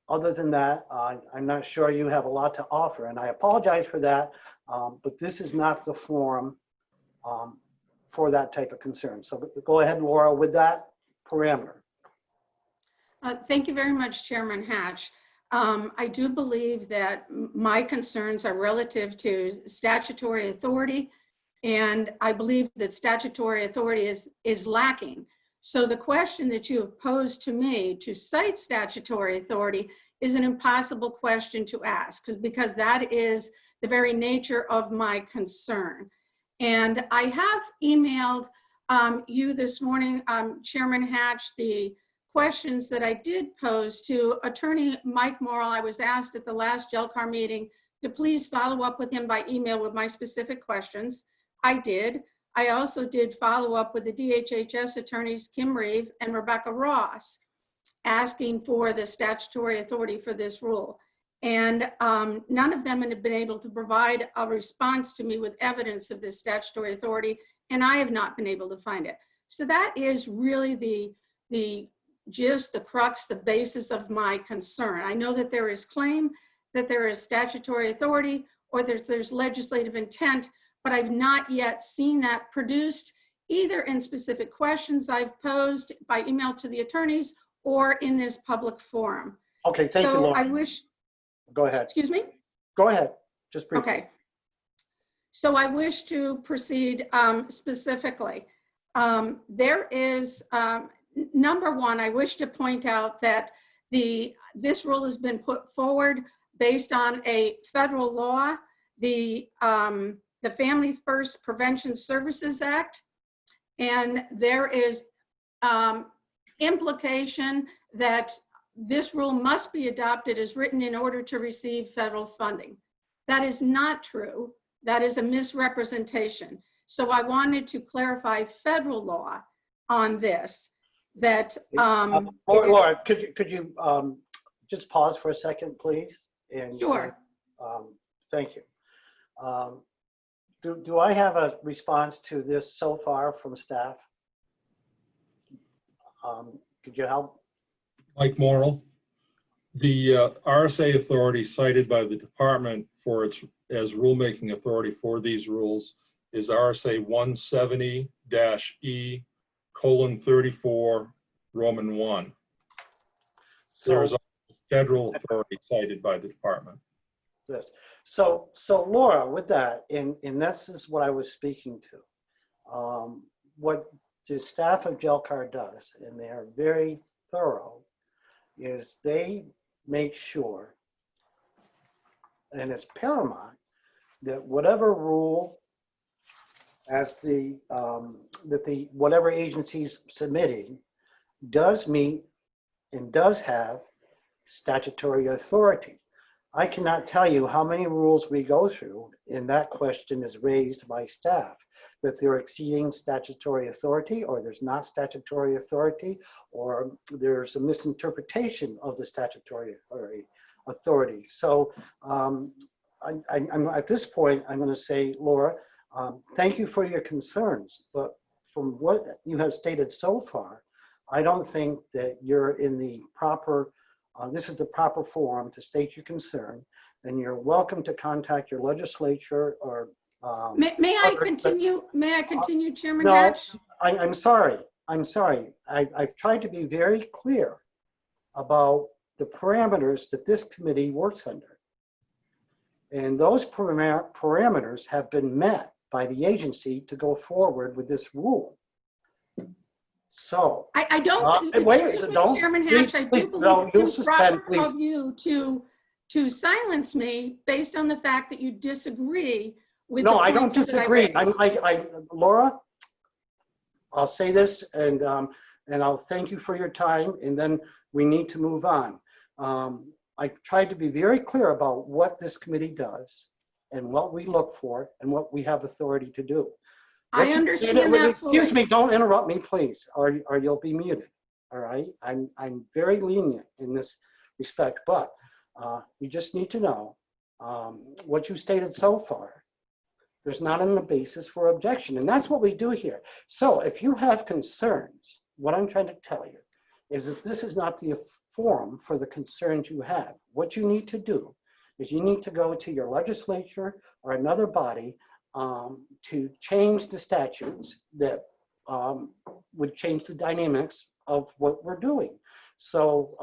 Other than that, I'm not sure you have a lot to offer, and I apologize for that, but this is not the forum for that type of concern. So go ahead, Laura, with that parameter. Thank you very much, Chairman Hatch. I do believe that my concerns are relative to statutory authority, and I believe that statutory authority is lacking. So the question that you have posed to me to cite statutory authority is an impossible question to ask, because that is the very nature of my concern. And I have emailed you this morning, Chairman Hatch, the questions that I did pose to Attorney Mike Morrill. I was asked at the last JLCAR meeting to please follow up with him by email with my specific questions. I did. I also did follow up with the DHHS attorneys, Kim Reeve and Rebecca Ross, asking for the statutory authority for this rule. And none of them have been able to provide a response to me with evidence of this statutory authority, and I have not been able to find it. So that is really the gist, the crux, the basis of my concern. I know that there is claim that there is statutory authority or there's legislative intent, but I've not yet seen that produced either in specific questions I've posed by email to the attorneys or in this public forum. Okay, thank you, Laura. I wish, go ahead. Excuse me? Go ahead, just briefly. Okay. So I wish to proceed specifically. There is, number one, I wish to point out that this rule has been put forward based on a federal law, the Family First Prevention Services Act, and there is implication that this rule must be adopted as written in order to receive federal funding. That is not true. That is a misrepresentation. So I wanted to clarify federal law on this. That Laura, could you just pause for a second, please? And sure. Thank you. Do I have a response to this so far from staff? Could you help? Mike Morrill, the RSA authority cited by the department for its as rulemaking authority for these rules is RSA 170-E:34 Roman 1. There is a federal authority cited by the department. Yes. So Laura, with that, and this is what I was speaking to. What the staff of JLCAR does, and they are very thorough, is they make sure, and it's paramount, that whatever rule as whatever agency's submitting does meet and does have statutory authority. I cannot tell you how many rules we go through, and that question is raised by staff, that they're exceeding statutory authority, or there's not statutory authority, or there's a misinterpretation of the statutory authority. So I'm at this point, I'm going to say, Laura, thank you for your concerns, but from what you have stated so far, I don't think that you're in the proper, this is the proper forum to state your concern, and you're welcome to contact your legislature or. May I continue? May I continue, Chairman No, Hatch? I'm sorry. I've tried to be very clear about the parameters that this committee works under. And those parameters have been met by the agency to go forward with this rule. So I don't, excuse me, Chairman Hatch, I do believe it's improper of you to silence me based on the fact that you disagree with the No, I don't points that I raised. Laura, I'll say this and I'll thank you for your time, and then we need to move on. I tried to be very clear about what this committee does and what we look for and what we have authority to do. I understand that fully. Excuse me, don't interrupt me, please, or you'll be muted. All right, I'm very lenient in this respect, but you just need to know what you stated so far. There's not a basis for objection, and that's what we do here. So if you have concerns, what I'm trying to tell you is that this is not the forum for the concerns you have. What you need to do is you need to go to your legislature or another body to change the statutes that would change the dynamics of what we're doing. So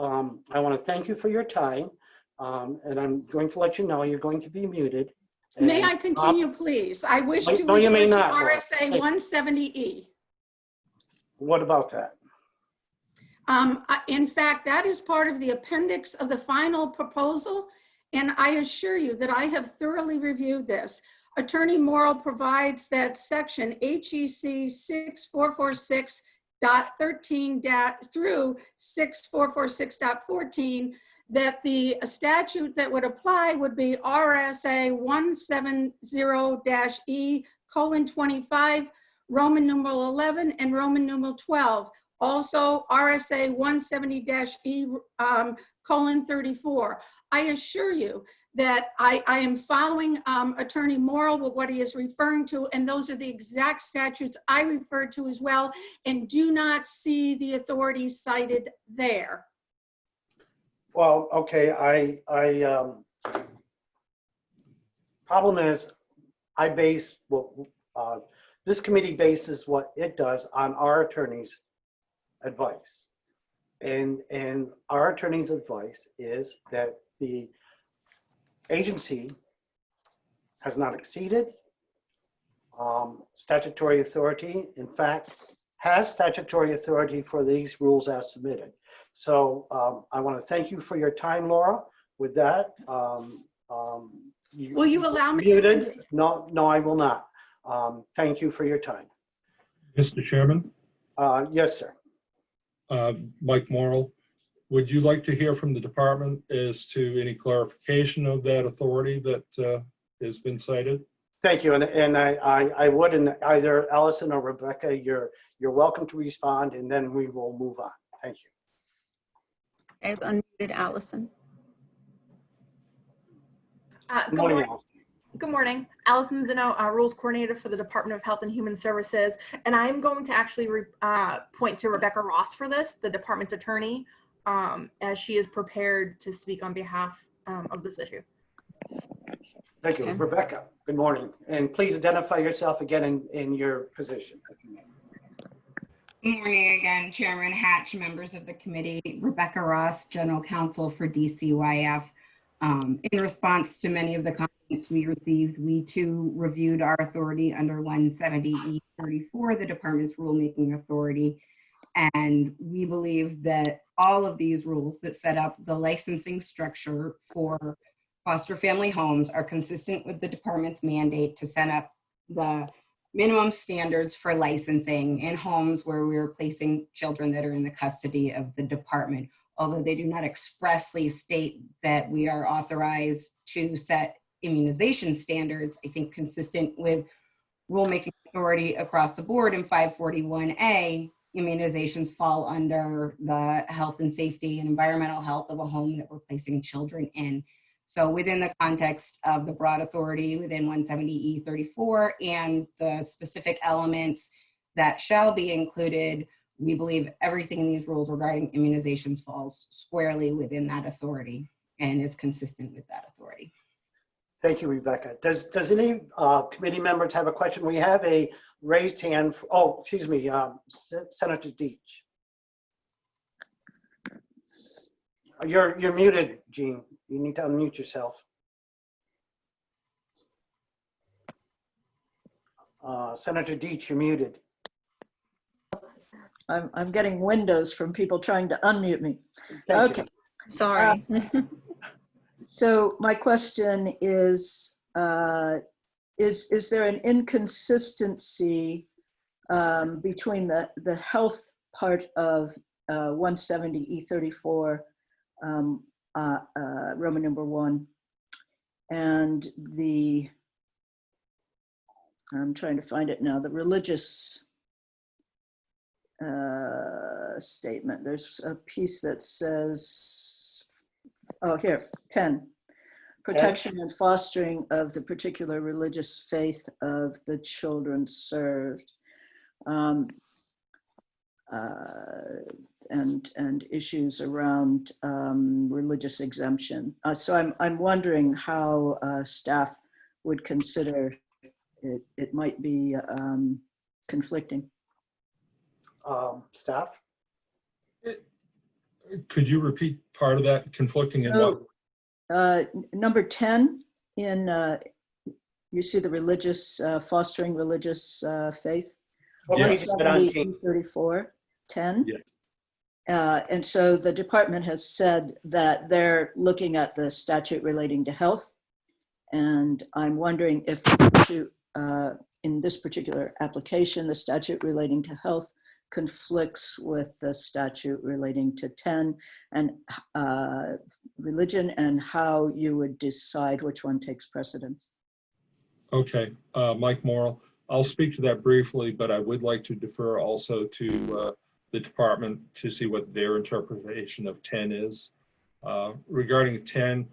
I want to thank you for your time, and I'm going to let you know you're going to be muted. May I continue, please? I wish to no, you may refer to not, Laura. RSA 170E. What about that? In fact, that is part of the appendix of the final proposal, and I assure you that I have thoroughly reviewed this. Attorney Morrill provides that section HEC 6446.13 through 6446.14 that the statute that would apply would be RSA 170-E:25, Roman numeral 11, and Roman numeral 12. Also, RSA 170-E:34. I assure you that I am following Attorney Morrill with what he is referring to, and those are the exact statutes I refer to as well, and do not see the authorities cited there. Well, okay, problem is, I base what, this committee bases what it does on our attorney's advice. And our attorney's advice is that the agency has not exceeded statutory authority. In fact, has statutory authority for these rules as submitted. So I want to thank you for your time, Laura. With that, will you allow me muted? to? No, I will not. Thank you for your time. Mr. Chairman? Yes, sir. Mike Morrill, would you like to hear from the department as to any clarification of that authority that has been cited? Thank you, and I would, and either Allison or Rebecca, you're welcome to respond, and then we will move on. Thank you. I've unmuted Allison. Good morning. Good morning. Allison Zeno, Rules Coordinator for the Department of Health and Human Services. And I'm going to actually point to Rebecca Ross for this, the department's attorney, as she is prepared to speak on behalf of this issue. Thank you, Rebecca. Good morning. And please identify yourself again in your position. Good morning again, Chairman Hatch, members of the committee. Rebecca Ross, General Counsel for DCYF. In response to many of the comments we received, we too reviewed our authority under 170E:34, the department's rulemaking authority. And we believe that all of these rules that set up the licensing structure for foster family homes are consistent with the department's mandate to set up the minimum standards for licensing in homes where we're placing children that are in the custody of the department. Although they do not expressly state that we are authorized to set immunization standards, I think consistent with rulemaking authority across the board in 541A, immunizations fall under the health and safety and environmental health of a home that we're placing children in. So within the context of the broad authority within 170E:34 and the specific elements that shall be included, we believe everything in these rules regarding immunizations falls squarely within that authority and is consistent with that authority. Thank you, Rebecca. Does any committee members have a question? We have a raised hand. Oh, excuse me, Senator Deach. You're muted, Jean. You need to unmute yourself. Senator Deach, you're muted. I'm getting windows from people trying to unmute me. Thank Okay. you. Sorry. So my question is there an inconsistency between the health part of 170E34 Roman number 1 and the, I'm trying to find it now, the religious statement? There's a piece that says, oh, here, 10. Protection and fostering of the particular religious faith of the children served. And issues around religious exemption. So I'm wondering how staff would consider it might be conflicting. Staff? Could you repeat part of that? Conflicting in what? Number 10 in, you see the religious, fostering religious faith. Yes. 170E34, 10. Yes. And so the department has said that they're looking at the statute relating to health. And I'm wondering if in this particular application, the statute relating to health conflicts with the statute relating to 10 and religion, and how you would decide which one takes precedence. Okay, Mike Morrell. I'll speak to that briefly, but I would like to defer also to the department to see what their interpretation of 10 is. Regarding 10,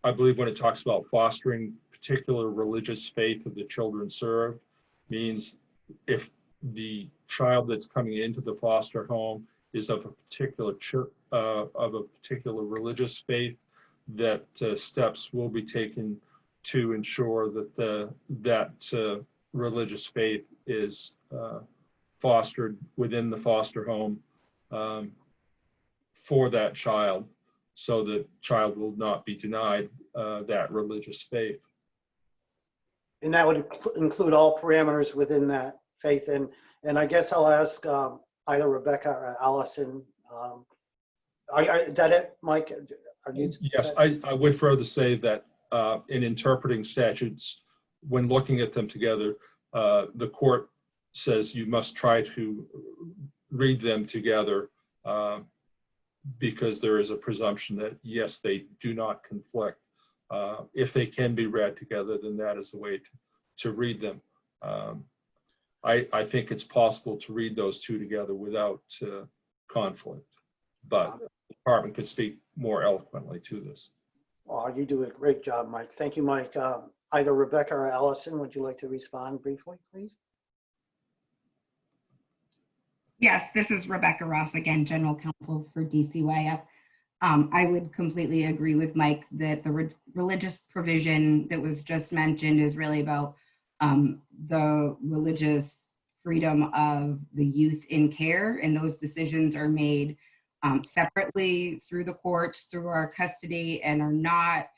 I believe when it talks about fostering particular religious faith of the children served, means if the child that's coming into the foster home is of a particular religious faith, that steps will be taken to ensure that that religious faith is fostered within the foster home for that child, so the child will not be denied that religious faith. And that would include all parameters within that faith. And I guess I'll ask either Rebecca or Allison. Is that it, Mike? Yes, I would further say that in interpreting statutes, when looking at them together, the court says you must try to read them together because there is a presumption that, yes, they do not conflict. If they can be read together, then that is the way to read them. I think it's possible to read those two together without conflict, but the department could speak more eloquently to this. Oh, you do a great job, Mike. Thank you, Mike. Either Rebecca or Allison, would you like to respond briefly, please? Yes, this is Rebecca Ross again, General Counsel for DCYF. I would completely agree with Mike that the religious provision that was just mentioned is really about the religious freedom of the youth in care, and those decisions are made separately through the courts, through our custody, and are not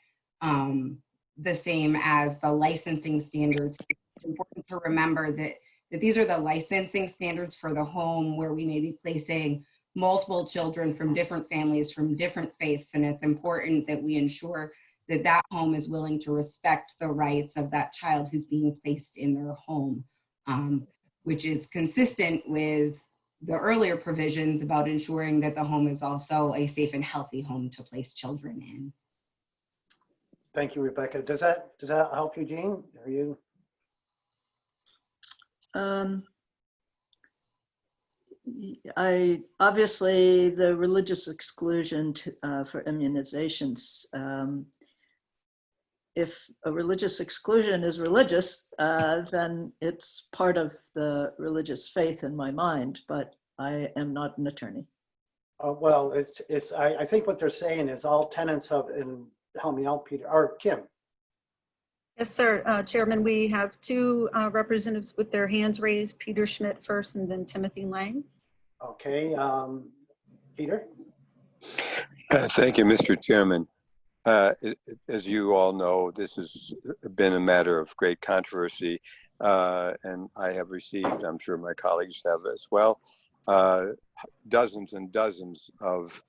the same as the licensing standards. It's important to remember that these are the licensing standards for the home where we may be placing multiple children from different families, from different faiths, and it's important that we ensure that that home is willing to respect the rights of that child who's being placed in their home, which is consistent with the earlier provisions about ensuring that the home is also a safe and healthy home to place children in. Thank you, Rebecca. Does that help you, Jean? Are you? Obviously the religious exclusion for immunizations if a religious exclusion is religious, then it's part of the religious faith in my mind, but I am not an attorney. Well, I think what they're saying is all tenants of, and help me out, Peter, or Kim. Yes, sir. Chairman, we have two representatives with their hands raised, Peter Schmidt first and then Timothy Lang. Okay, Peter? Thank you, Mr. Chairman. As you all know, this has been a matter of great controversy, and I have received, I'm sure my colleagues have as well, dozens and dozens of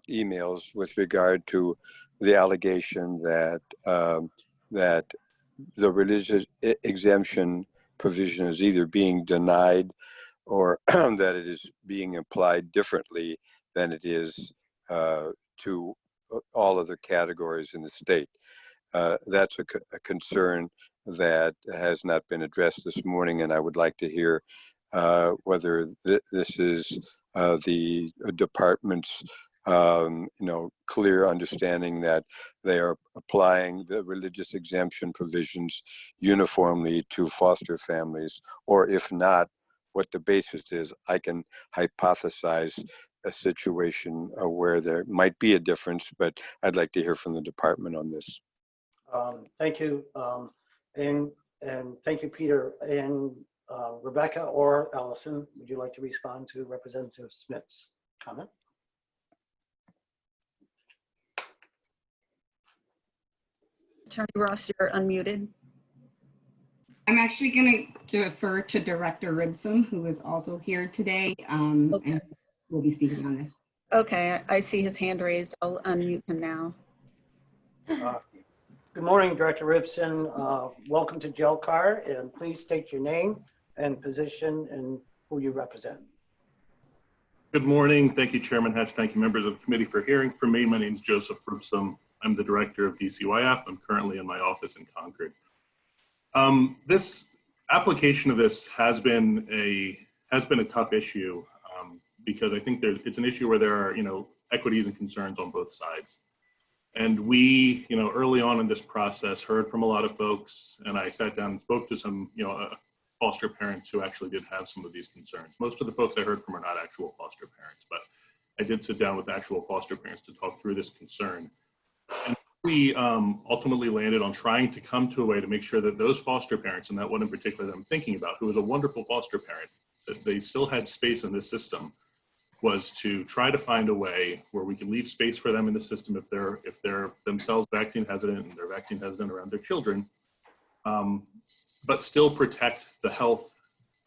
emails with regard to the allegation that that the religious exemption provision is either being denied or that it is being applied differently than it is to all other categories in the state. That's a concern that has not been addressed this morning, and I would like to hear whether this is the department's clear understanding that they are applying the religious exemption provisions uniformly to foster families, or if not, what the basis is. I can hypothesize a situation where there might be a difference, but I'd like to hear from the department on this. Thank you, and thank you, Peter. And Rebecca or Allison, would you like to respond to Representative Smith's comment? Attorney Ross, you're unmuted. I'm actually going to defer to Director Ribson, who is also here today, Okay. and will be speaking on this. Okay, I see his hand raised. I'll unmute him now. Good morning, Director Ribson. Welcome to JLCAR, and please state your name and position and who you represent. Good morning. Thank you, Chairman Hatch. Thank you, members of the committee, for hearing from me. My name is Joseph Ribson. I'm the director of DCYF. I'm currently in my office in Concord. This application of this has been a tough issue because I think it's an issue where there are equities and concerns on both sides. And we early on in this process heard from a lot of folks, and I sat down and spoke to some foster parents who actually did have some of these concerns. Most of the folks I heard from are not actual foster parents, but I did sit down with actual foster parents to talk through this concern. And we ultimately landed on trying to come to a way to make sure that those foster parents, and that one in particular that I'm thinking about, who was a wonderful foster parent, that they still had space in this system, was to try to find a way where we can leave space for them in the system if they're themselves vaccine hesitant and they're vaccine hesitant around their children, but still protect the health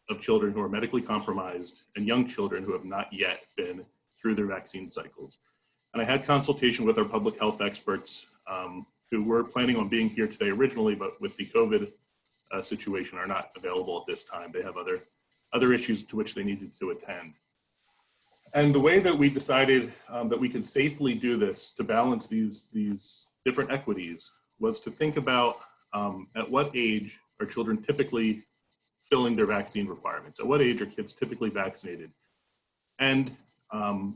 of children who are medically compromised and young children who have not yet been through their vaccine cycles. And I had consultation with our public health experts who were planning on being here today originally, but with the COVID situation are not available at this time. They have other issues to which they needed to attend. And the way that we decided that we could safely do this to balance these different equities was to think about at what age are children typically filling their vaccine requirements? At what age are kids typically vaccinated? And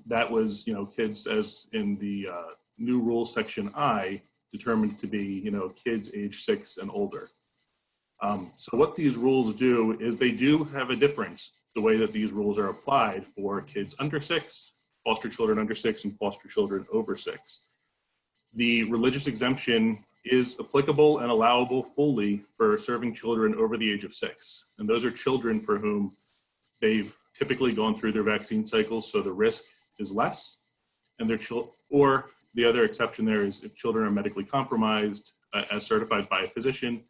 that was, kids as in the new rule section I determined to be, kids age 6 and older. So what these rules do is they do have a difference, the way that these rules are applied for kids under 6, foster children under 6, and foster children over 6. The religious exemption is applicable and allowable fully for serving children over the age of 6. And those are children for whom they've typically gone through their vaccine cycles, so the risk is less. And or the other exception there is if children are medically compromised as certified by a physician,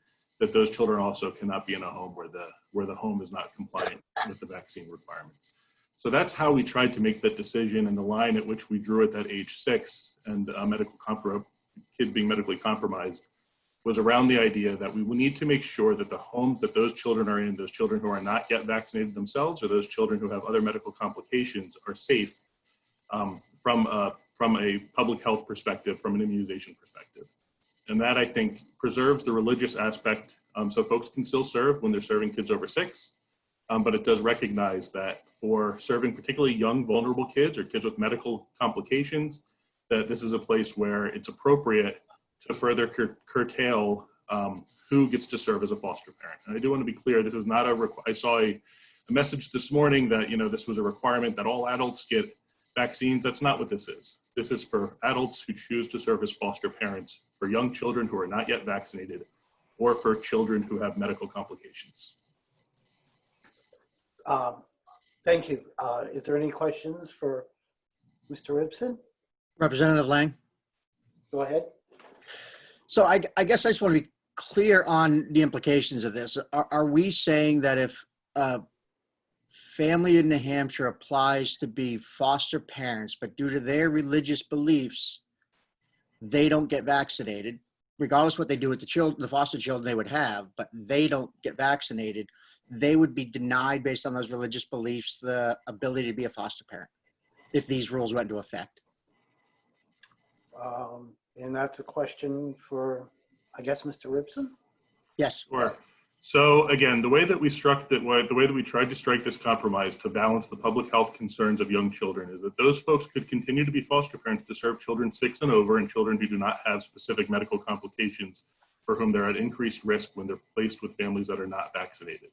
that those children also cannot be in a home where the home is not compliant with the vaccine requirements. So that's how we tried to make that decision, and the line at which we drew at that age 6 and kids being medically compromised was around the idea that we will need to make sure that the homes that those children are in, those children who are not yet vaccinated themselves, or those children who have other medical complications, are safe from a public health perspective, from an immunization perspective. And that, I think, preserves the religious aspect, so folks can still serve when they're serving kids over 6, but it does recognize that for serving particularly young, vulnerable kids or kids with medical complications, that this is a place where it's appropriate to further curtail who gets to serve as a foster parent. And I do want to be clear, this is not I saw a message this morning that, this was a requirement that all adults get vaccines. That's not what this is. This is for adults who choose to serve as foster parents for young children who are not yet vaccinated or for children who have medical complications. Thank you. Is there any questions for Mr. Ribson? Representative Lang. Go ahead. So I guess I just want to be clear on the implications of this. Are we saying that if a family in New Hampshire applies to be foster parents, but due to their religious beliefs, they don't get vaccinated, regardless of what they do with the children, the foster children they would have, but they don't get vaccinated, they would be denied based on those religious beliefs the ability to be a foster parent if these rules went into effect? And that's a question for, I guess, Mr. Ribson? Yes. Sure. So again, the way that we tried to strike this compromise to balance the public health concerns of young children is that those folks could continue to be foster parents to serve children 6 and over and children who do not have specific medical complications for whom they're at increased risk when they're placed with families that are not vaccinated.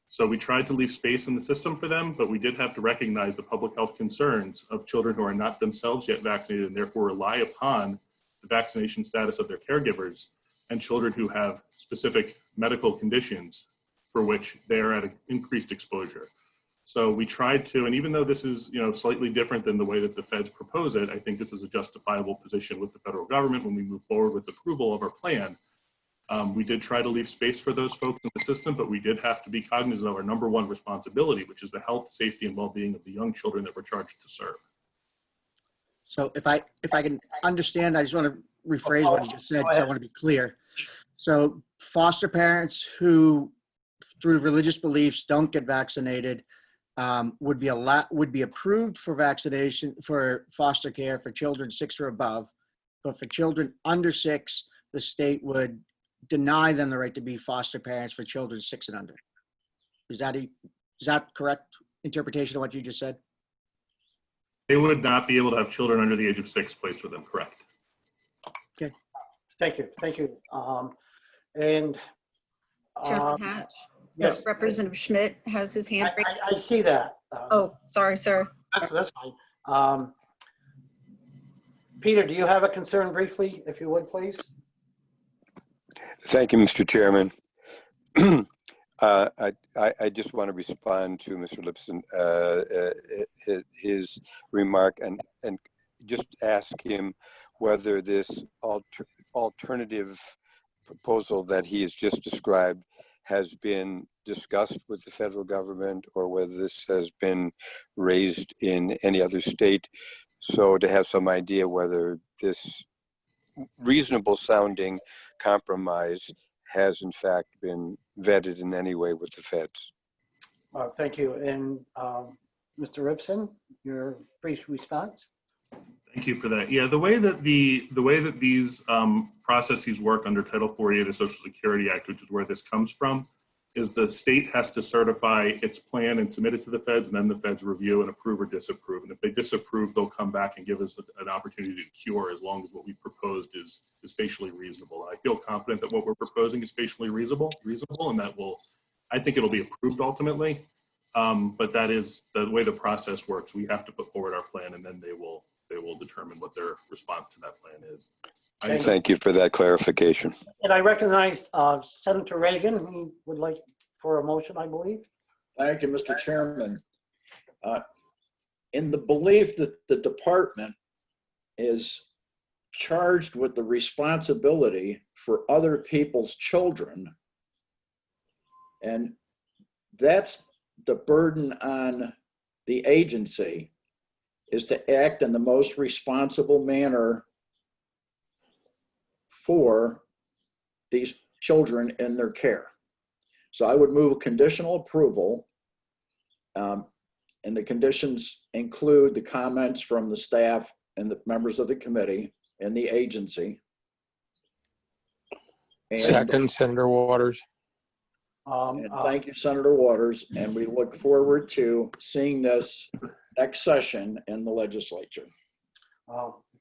So we tried to leave space in the system for them, but we did have to recognize the public health concerns of children who are not themselves yet vaccinated and therefore rely upon the vaccination status of their caregivers, and children who have specific medical conditions for which they are at an increased exposure. So we tried to, and even though this is slightly different than the way that the feds propose it, I think this is a justifiable position with the federal government when we move forward with approval of our plan. We did try to leave space for those folks in the system, but we did have to be cognizant of our number one responsibility, which is the health, safety, and well-being of the young children that we're charged to serve. So if I can understand, I just want to rephrase what he just said because I want to be clear. So foster parents who, through religious beliefs, don't get vaccinated would be approved for vaccination for foster care for children 6 or above, but for children under 6, the state would deny them the right to be foster parents for children 6 and under. Is that correct interpretation of what you just said? They would not be able to have children under the age of 6 placed with them, correct? Okay. Thank you. And Chairman Hatch. yes, Representative Schmidt has his hand raised. I see that. Oh, sorry, sir. That's fine. Peter, do you have a concern briefly, if you would, please? Thank you, Mr. Chairman. I just want to respond to Mr. Lipson, his remark, and just ask him whether this alternative proposal that he has just described has been discussed with the federal government or whether this has been raised in any other state, so to have some idea whether this reasonable sounding compromise has in fact been vetted in any way with the feds. Thank you. And Mr. Ribson, your brief response? Thank you for that. Yeah, the way that these processes work under Title 48 of the Social Security Act, which is where this comes from, is the state has to certify its plan and submit it to the feds, and then the feds review and approve or disapprove. And if they disapprove, they'll come back and give us an opportunity to cure as long as what we proposed is facially reasonable. I feel confident that what we're proposing is facially reasonable, and that I think it'll be approved ultimately. But that is the way the process works. We have to put forward our plan, and then they will determine what their response to that plan is. Thank you for that clarification. And I recognized Senator Reagan, who would like for a motion, I believe. Thank you, Mr. Chairman. In the belief that the department is charged with the responsibility for other people's children, and that's the burden on the agency, is to act in the most responsible manner for these children in their care. So I would move a conditional approval, and the conditions include the comments from the staff and the members of the committee and the agency. And second, Senator Waters. And thank you, Senator Waters, and we look forward to seeing this next session in the legislature.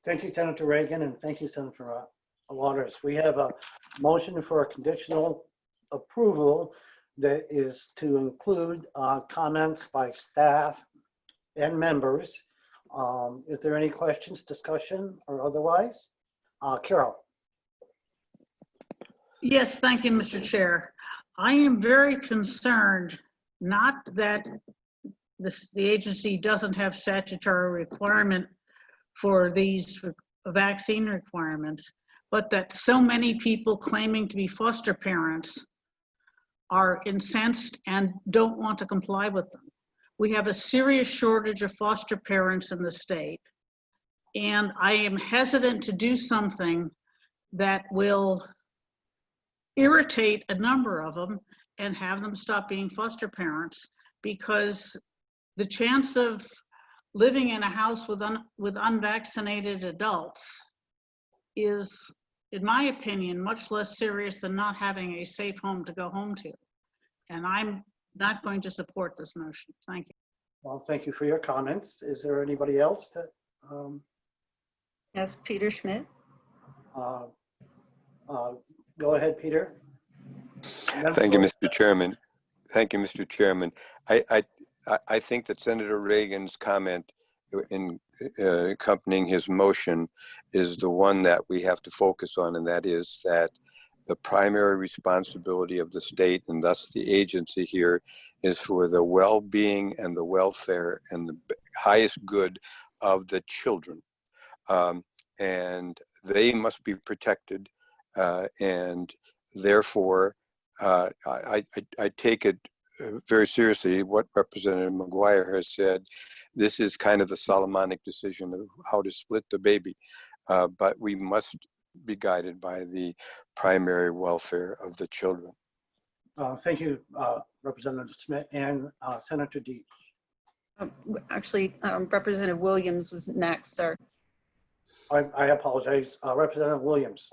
Thank you, Senator Reagan, and thank you, Senator Waters. We have a motion for a conditional approval that is to include comments by staff and members. Is there any questions, discussion, or otherwise? Carol. Yes, thank you, Mr. Chair. I am very concerned, not that the agency doesn't have statutory requirement for these vaccine requirements, but that so many people claiming to be foster parents are incensed and don't want to comply with them. We have a serious shortage of foster parents in the state, and I am hesitant to do something that will irritate a number of them and have them stop being foster parents, because the chance of living in a house with unvaccinated adults is, in my opinion, much less serious than not having a safe home to go home to. And I'm not going to support this motion. Thank you. Well, thank you for your comments. Is there anybody else that? Yes, Peter Schmidt. Go ahead, Peter. Thank you, Mr. Chairman. Thank you, Mr. Chairman. I think that Senator Reagan's comment in accompanying his motion is the one that we have to focus on, and that is that the primary responsibility of the state, and thus the agency here, is for the well-being and the welfare and the highest good of the children. And they must be protected, and therefore I take it very seriously what Representative McGuire has said. This is kind of the Solomonic decision of how to split the baby, but we must be guided by the primary welfare of the children. Thank you, Representative Smith and Senator Deeb. Actually, Representative Williams was next, sir. I apologize. Representative Williams.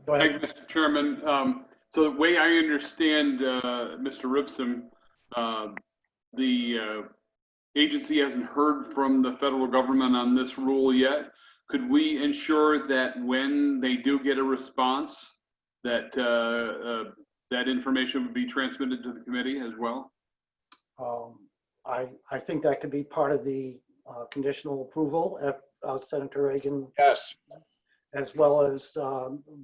Go ahead. Thank you, Mr. Chairman. So the way I understand Mr. Ripson, the agency hasn't heard from the federal government on this rule yet. Could we ensure that when they do get a response, that that information would be transmitted to the committee as well? I think that could be part of the conditional approval. Senator Reagan. Yes. As well as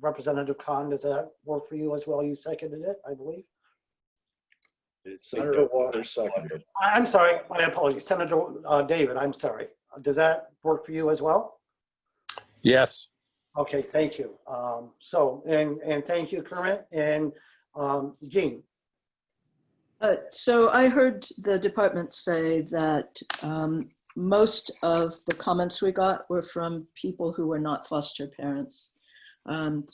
Representative Khan. Does that work for you as well? You seconded it, I believe. Senator Waters seconded. I'm sorry, my apologies. Senator David, I'm sorry. Does that work for you as well? Yes. Okay, thank you. And thank you, Kermit. And Jean. So I heard the department say that most of the comments we got were from people who were not foster parents. And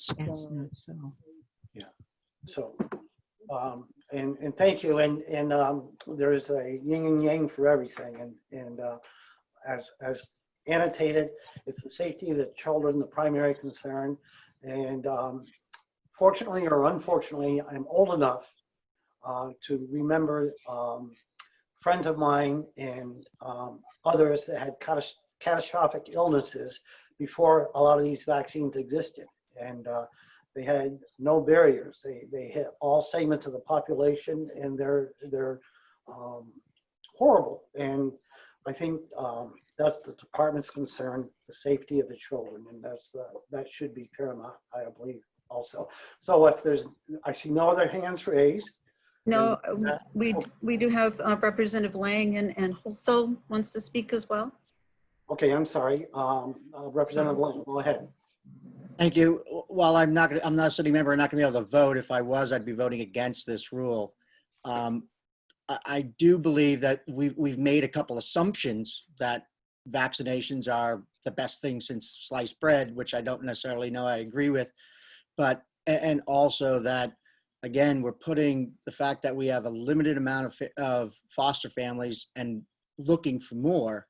thank you. And there is a yin and yang for everything. And as annotated, it's the safety of the children, the primary concern. And fortunately or unfortunately, I'm old enough to remember friends of mine and others that had catastrophic illnesses before a lot of these vaccines existed. And they had no barriers. They hit all segments of the population, and they're horrible. And I think that's the department's concern, the safety of the children, and that should be paramount, I believe, also. So if I see no other hands raised. No, we do have Representative Lang and Holsell wants to speak as well. Okay, I'm sorry. Representative Lang, go ahead. Thank you. While I'm not a sitting member, I'm not going to be able to vote. If I was, I'd be voting against this rule. I do believe that we've made a couple assumptions that vaccinations are the best thing since sliced bread, which I don't necessarily know I agree with, and also that, again, we're putting the fact that we have a limited amount of foster families and looking for more,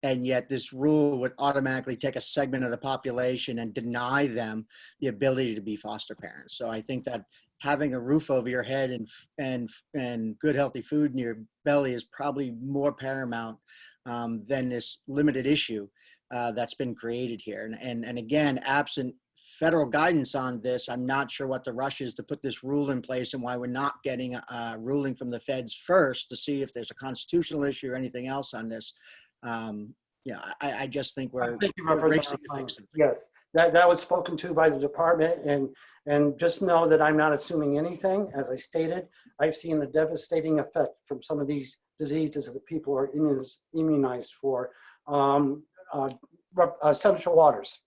and yet this rule would automatically take a segment of the population and deny them the ability to be foster parents. So I think that having a roof over your head and good healthy food in your belly is probably more paramount than this limited issue that's been created here. And again, absent federal guidance on this. I'm not sure what the rush is to put this rule in place and why we're not getting a ruling from the feds first to see if there's a constitutional issue or anything else on this. Yeah, I just think we're racing to fix something. Yes, that was spoken to by the department, and just know that I'm not assuming anything. As I stated, I've seen the devastating effect from some of these diseases that people are immunized for. Senator Waters.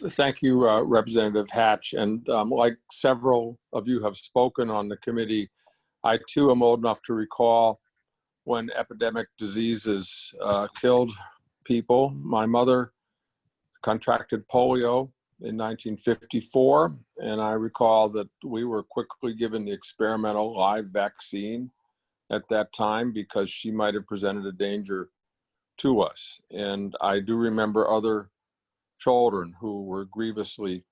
Thank you, Representative Hatch. And like several of you have spoken on the committee, I too am old enough to recall when epidemic diseases killed people. My mother contracted polio in 1954, and I recall that we were quickly given the experimental live vaccine at that time because she might have presented a danger to us. And I do remember other children who were grievously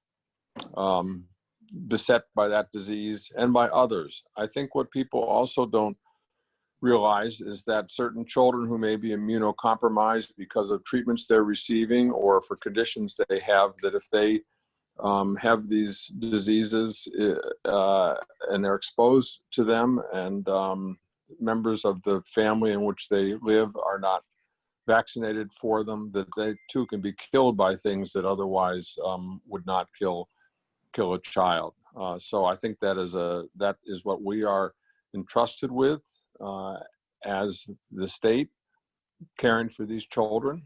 beset by that disease and by others. I think what people also don't realize is that certain children who may be immunocompromised because of treatments they're receiving or for conditions they have, that if they have these diseases and they're exposed to them, and members of the family in which they live are not vaccinated for them, that they too can be killed by things that otherwise would not kill a child. So I think that is what we are entrusted with as the state, caring for these children.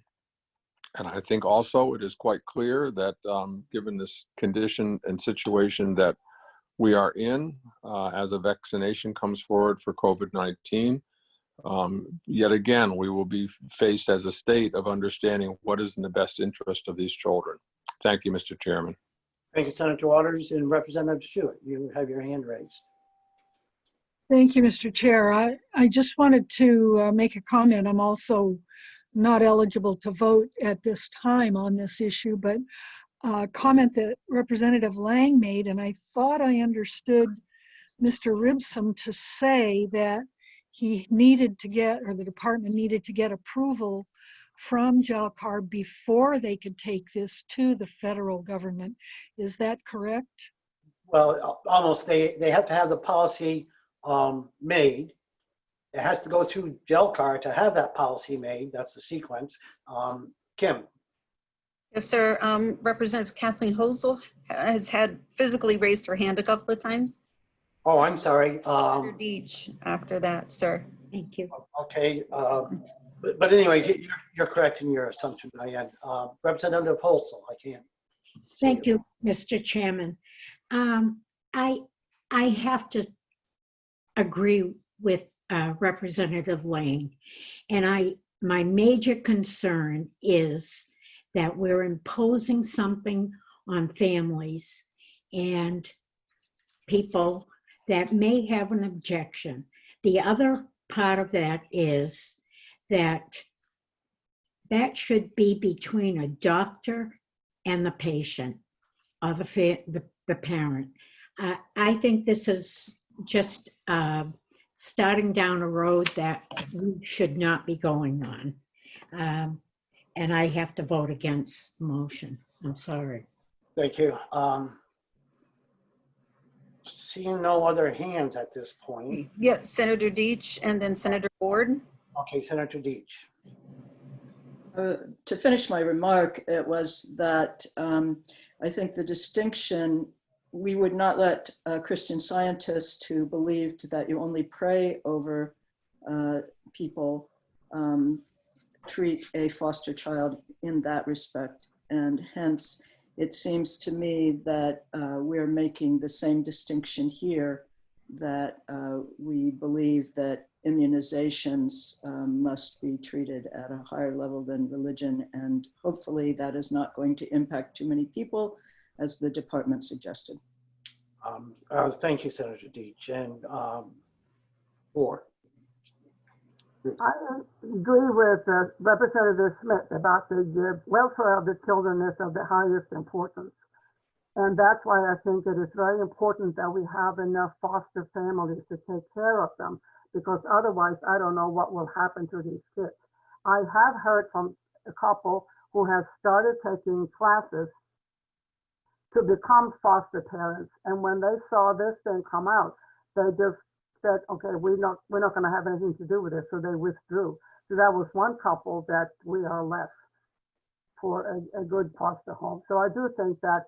And I think also it is quite clear that given this condition and situation that we are in, as a vaccination comes forward for COVID-19, yet again, we will be faced as a state of understanding what is in the best interest of these children. Thank you, Mr. Chairman. Thank you, Senator Waters. And Representative Stewart, you have your hand raised. Thank you, Mr. Chair. I just wanted to make a comment. I'm also not eligible to vote at this time on this issue, but a comment that Representative Lang made, and I thought I understood Mr. Ribson to say that he needed to get, or the department needed to get approval from JLCAR before they could take this to the federal government. Is that correct? Well, almost. They have to have the policy made. It has to go through JLCAR to have that policy made. That's the sequence. Kim. Yes, sir. Representative Kathleen Hosel has had physically raised her hand a couple of times. Oh, I'm sorry. Senator Deach after that, sir. Thank you. Okay. But anyways, you're correct in your assumption, Diane. Representative Hosel, I can't. Thank you, Mr. Chairman. I have to agree with Representative Lane, and my major concern is that we're imposing something on families and people that may have an objection. The other part of that is that should be between a doctor and the patient or the parent. I think this is just starting down a road that we should not be going on. And I have to vote against the motion. I'm sorry. Thank you. Seeing no other hands at this point. Yes, Senator Deach and then Senator Ward. Okay, Senator Deach. To finish my remark, it was that I think the distinction, we would not let Christian scientists who believed that you only pray over people treat a foster child in that respect. And hence, it seems to me that we're making the same distinction here, that we believe that immunizations must be treated at a higher level than religion. And hopefully that is not going to impact too many people, as the department suggested. Thank you, Senator Deach. And Ward. I agree with Representative Smith about the welfare of the children is of the highest importance. And that's why I think it is very important that we have enough foster families to take care of them, because otherwise I don't know what will happen to these kids. I have heard from a couple who has started taking classes to become foster parents. And when they saw this thing come out, they just said, okay, we're not going to have anything to do with it. So they withdrew. So that was one couple that we are left for a good foster home. So I do think that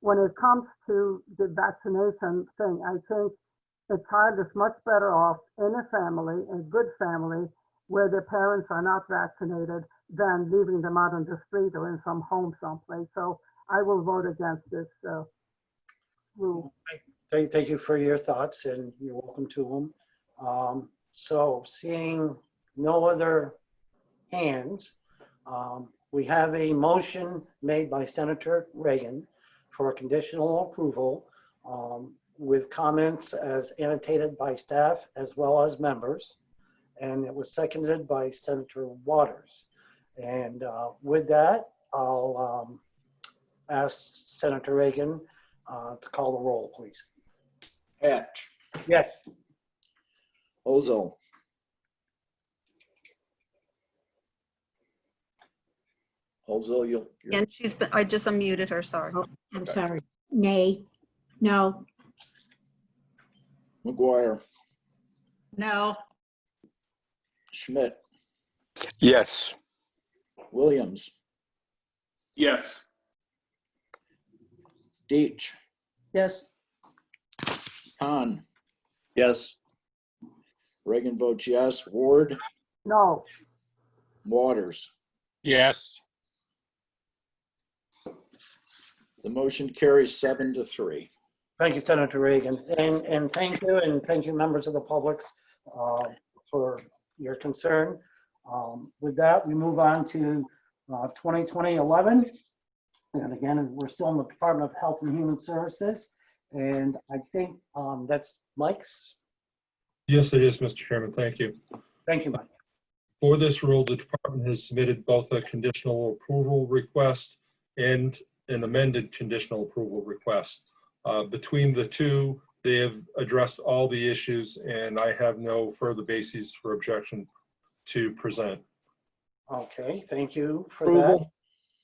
when it comes to the vaccination thing, I think a child is much better off in a family, a good family, where their parents are not vaccinated than leaving them out on the street or in some home someplace. So I will vote against this rule. Thank you for your thoughts, and you're welcome to them. So seeing no other hands, we have a motion made by Senator Reagan for conditional approval with comments as annotated by staff as well as members. And it was seconded by Senator Waters. And with that, I'll ask Senator Reagan to call the roll, please. Hatch. Yes. Ozol. Ozol, you're And I just unmuted her, sorry. Oh, I'm sorry. Nay. No. McGuire. No. Schmidt. Yes. Williams. Yes. Deitch. Yes. Hahn. Yes. Reagan votes yes. Ward. No. Waters. Yes. The motion carries 7-3. Thank you, Senator Reagan. And thank you, members of the public, for your concern. With that, we move on to 2020-11. And again, we're still in the Department of Health and Human Services. And I think that's Mike's. Yes, it is, Mr. Chairman. Thank you. Thank you, Mike. For this rule, the department has submitted both a conditional approval request and an amended conditional approval request. Between the two, they have addressed all the issues, and I have no further bases for objection to present. Okay, thank you for Approval.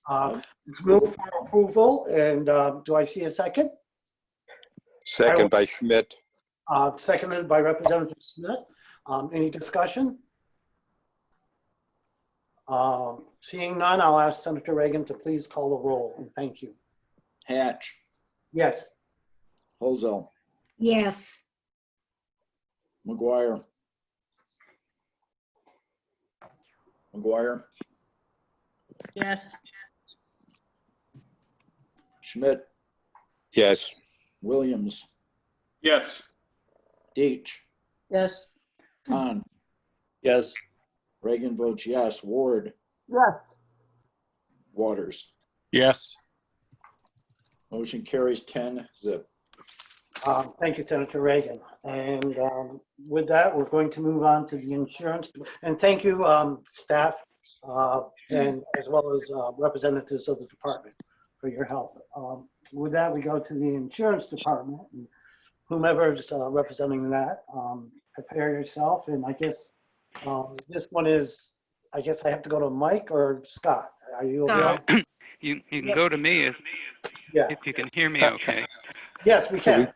that. Let's move for approval, and do I see a second? Second by Schmidt. Seconded by Representative Smith. Any discussion? Seeing none, I'll ask Senator Reagan to please call the roll, and thank you. Hatch. Yes. Ozol. Yes. McGuire. McGuire. Yes. Schmidt. Yes. Williams. Yes. Deitch. Yes. Hahn. Yes. Reagan votes yes. Ward. Yes. Waters. Yes. Motion carries 10-0. Thank you, Senator Reagan. And with that, we're going to move on to the insurance. And thank you, staff, and as well as representatives of the department for your help. With that, we go to the insurance department. And whomever is representing that, prepare yourself. And I guess this one is, I guess I have to go to Mike or Scott. Are you available? You can go to me if you can hear me okay. Yes, we can.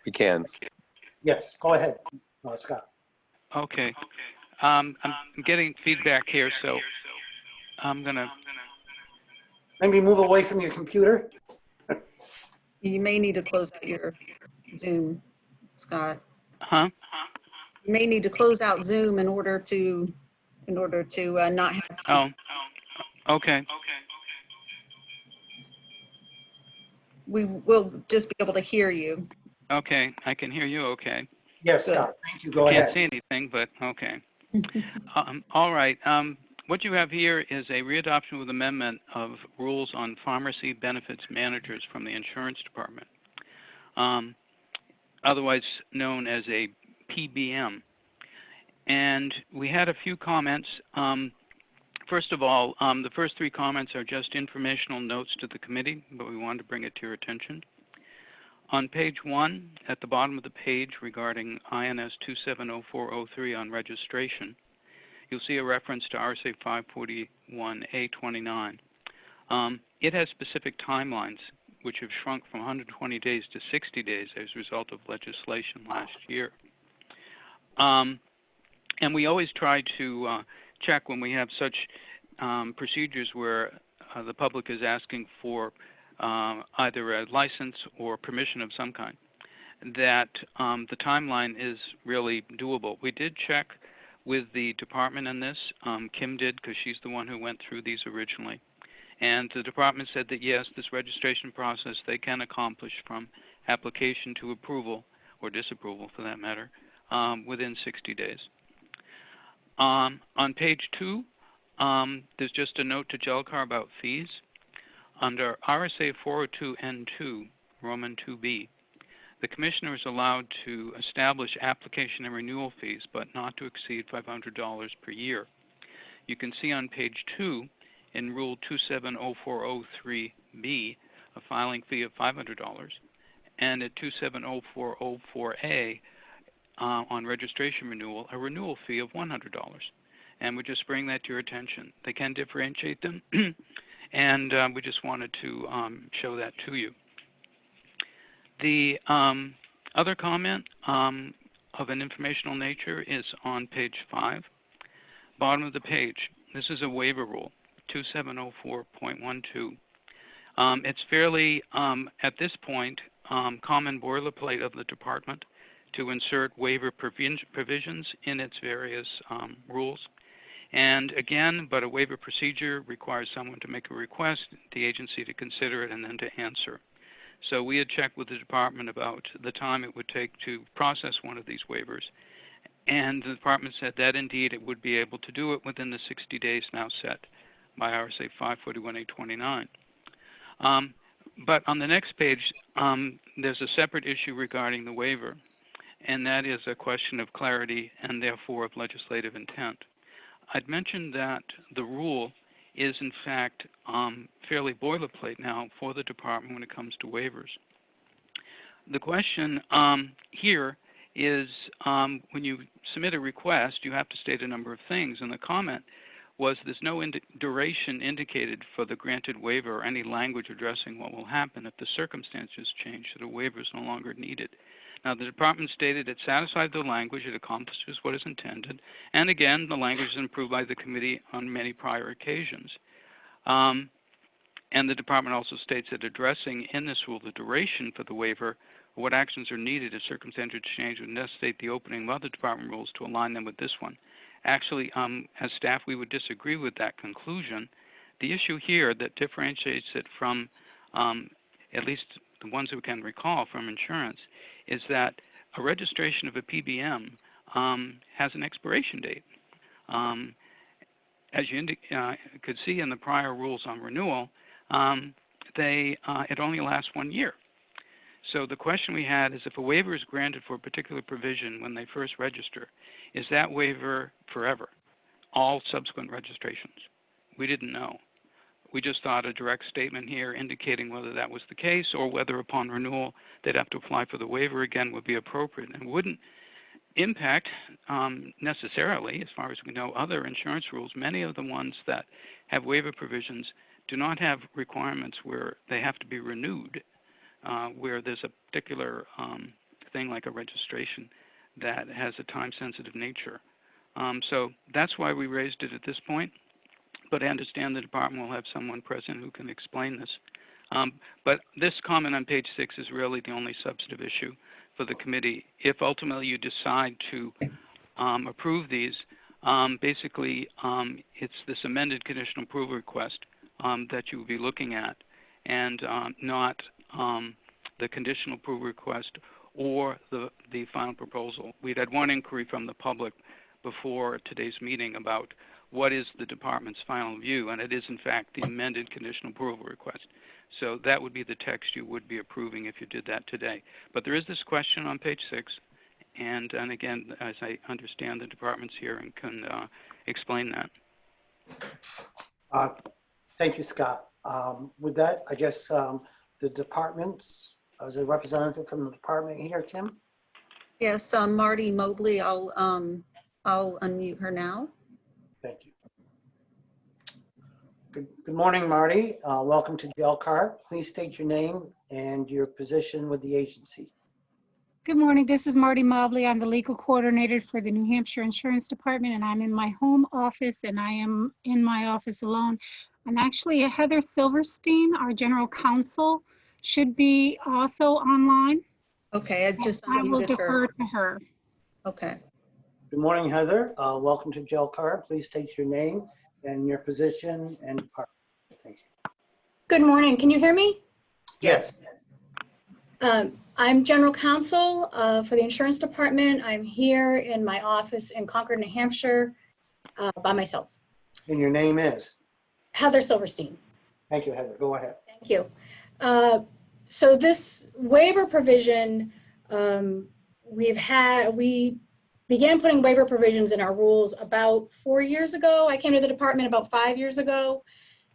We can. Yes, go ahead, Scott. Okay. I'm getting feedback here, so I'm gonna maybe move away from your computer. You may need to close out your Zoom, Scott. Huh? You may need to close out Zoom in order to not have. Oh, okay. We will just be able to hear you. Okay, I can hear you okay. Yes, Scott, thank you. Go Can't ahead. see anything, but okay. All right. What you have here is a readoption with amendment of rules on pharmacy benefits managers from the insurance department, otherwise known as a PBM. And we had a few comments. First of all, the first three comments are just informational notes to the committee, but we wanted to bring it to your attention. On page 1, at the bottom of the page regarding INS 270403 on registration, you'll see a reference to RSA 541A29. It has specific timelines, which have shrunk from 120 days to 60 days as a result of legislation last year. And we always try to check when we have such procedures where the public is asking for either a license or permission of some kind, that the timeline is really doable. We did check with the department on this. Kim did, because she's the one who went through these originally. And the department said that yes, this registration process they can accomplish from application to approval, or disapproval for that matter, within 60 days. On page 2, there's just a note to JLCAR about fees. Under RSA 402N2, Roman 2B, the commissioner is allowed to establish application and renewal fees, but not to exceed $500 per year. You can see on page 2 in Rule 270403B a filing fee of $500, and at 270404A on registration renewal a renewal fee of $100. And we just bring that to your attention. They can differentiate them, and we just wanted to show that to you. The other comment of an informational nature is on page 5, bottom of the page. This is a waiver rule, 2704.12. It's fairly, at this point, common boilerplate of the department to insert waiver provisions in its various rules. And again, but a waiver procedure requires someone to make a request, the agency to consider it, and then to answer. So we had checked with the department about the time it would take to process one of these waivers. And the department said that indeed it would be able to do it within the 60 days now set by RSA 541A29. But on the next page, there's a separate issue regarding the waiver, and that is a question of clarity and therefore of legislative intent. I'd mentioned that the rule is in fact fairly boilerplate now for the department when it comes to waivers. The question here is when you submit a request, you have to state a number of things, and the comment was there's no duration indicated for the granted waiver or any language addressing what will happen if the circumstances change, that a waiver is no longer needed. Now, the department stated it satisfied the language, it accomplishes what is intended, and again, the language is improved by the committee on many prior occasions. And the department also states that addressing in this rule the duration for the waiver, what actions are needed if circumstances change, would necessitate the opening of other department rules to align them with this one. Actually, as staff, we would disagree with that conclusion. The issue here that differentiates it from, at least the ones that we can recall from insurance, is that a registration of a PBM has an expiration date. As you could see in the prior rules on renewal, it only lasts 1 year. So the question we had is if a waiver is granted for a particular provision when they first register, is that waiver forever, all subsequent registrations? We didn't know. We just thought a direct statement here indicating whether that was the case or whether upon renewal they'd have to apply for the waiver again would be appropriate and wouldn't impact necessarily, as far as we know, other insurance rules. Many of the ones that have waiver provisions do not have requirements where they have to be renewed, where there's a particular thing like a registration that has a time-sensitive nature. So that's why we raised it at this point. But I understand the department will have someone present who can explain this. But this comment on page 6 is really the only substantive issue for the committee. If ultimately you decide to approve these, basically it's this amended conditional approval request that you will be looking at, and not the conditional approval request or the final proposal. We'd had one inquiry from the public before today's meeting about what is the department's final view, and it is in fact the amended conditional approval request. So that would be the text you would be approving if you did that today. But there is this question on page 6, and again, as I understand, the department's here and can explain that. Thank you, Scott. With that, I guess the departments, as a representative from the department here, Kim? Yes, Marty Mobley, I'll unmute her now. Thank you. Good morning, Marty. Welcome to JLCAR. Please state your name and your position with the agency. Good morning. This is Marty Mobley. I'm the legal coordinator for the New Hampshire Insurance Department, and I'm in my home office, and I am in my office alone. And actually, Heather Silverstein, our general counsel, should be also online. Okay, I've just I will unmuted defer her. to her. Okay. Good morning, Heather. Welcome to JLCAR. Please state your name and your position and department. Thank you. Good morning. Can you hear me? Yes. I'm General Counsel for the Insurance Department. I'm here in my office in Concord, New Hampshire by myself. And your name is? Heather Silverstein. Thank you, Heather. Go ahead. Thank you. So this waiver provision, we began putting waiver provisions in our rules about 4 years ago. I came to the department about 5 years ago,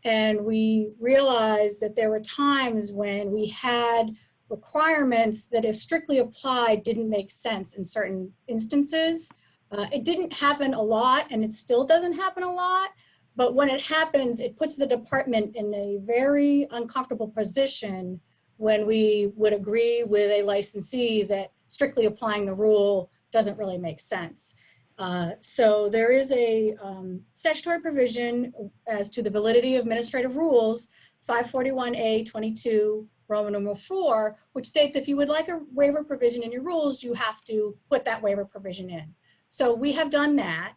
and we realized that there were times when we had requirements that if strictly applied didn't make sense in certain instances. It didn't happen a lot, and it still doesn't happen a lot, but when it happens, it puts the department in a very uncomfortable position when we would agree with a licensee that strictly applying the rule doesn't really make sense. So there is a statutory provision as to the validity of administrative rules, 541A22 Roman numeral 4, which states if you would like a waiver provision in your rules, you have to put that waiver provision in. So we have done that.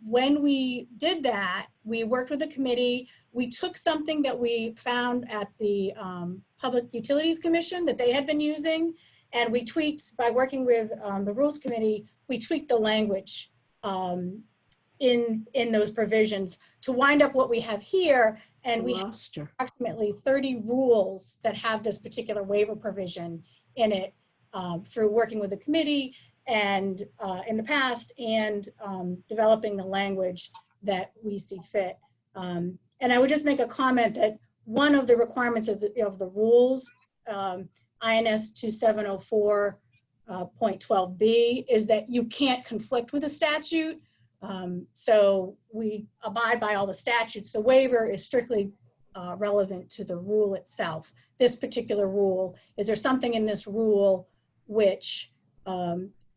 When we did that, we worked with the committee. We took something that we found at the Public Utilities Commission that they had been using, and we tweaked, by working with the Rules Committee, we tweaked the language in those provisions to wind up what we have here. And we have approximately 30 rules that have this particular waiver provision in it through working with the committee and in the past, and developing the language that we see fit. And I would just make a comment that one of the requirements of the rules, INS 2704.12b, is that you can't conflict with a statute. So we abide by all the statutes. The waiver is strictly relevant to the rule itself. This particular rule, is there something in this rule which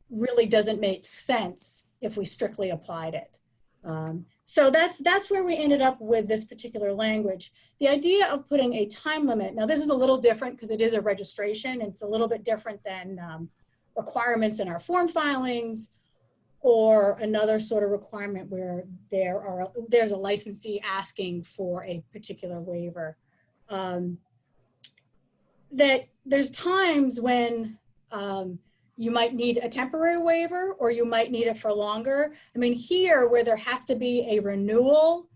really doesn't make sense if we strictly applied it? So that's where we ended up with this particular language. The idea of putting a time limit, now this is a little different because it is a registration. It's a little bit different than requirements in our form filings, or another sort of requirement where there's a licensee asking for a particular waiver. That there's times when you might need a temporary waiver, or you might need it for longer. I mean, here where there has to be a renewal,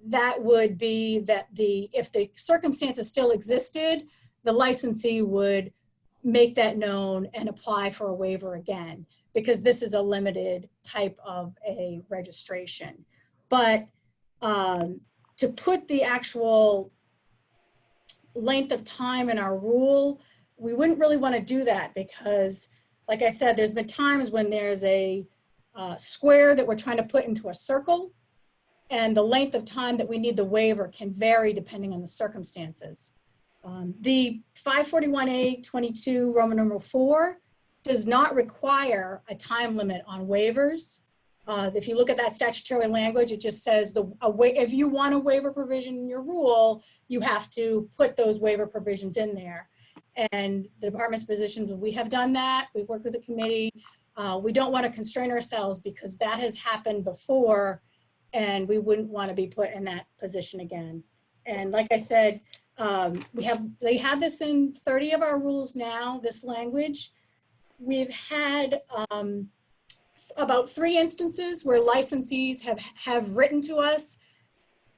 that would be that if the circumstances still existed, the licensee would make that known and apply for a waiver again, because this is a limited type of a registration. But to put the actual length of time in our rule, we wouldn't really want to do that, because like I said, there's been times when there's a square that we're trying to put into a circle, and the length of time that we need the waiver can vary depending on the circumstances. The 541A22 Roman numeral 4 does not require a time limit on waivers. If you look at that statutory language, it just says if you want a waiver provision in your rule, you have to put those waiver provisions in there. And the department's position, we have done that. We've worked with the committee. We don't want to constrain ourselves, because that has happened before, and we wouldn't want to be put in that position again. And like I said, they have this in 30 of our rules now, this language. We've had about 3 instances where licensees have written to us,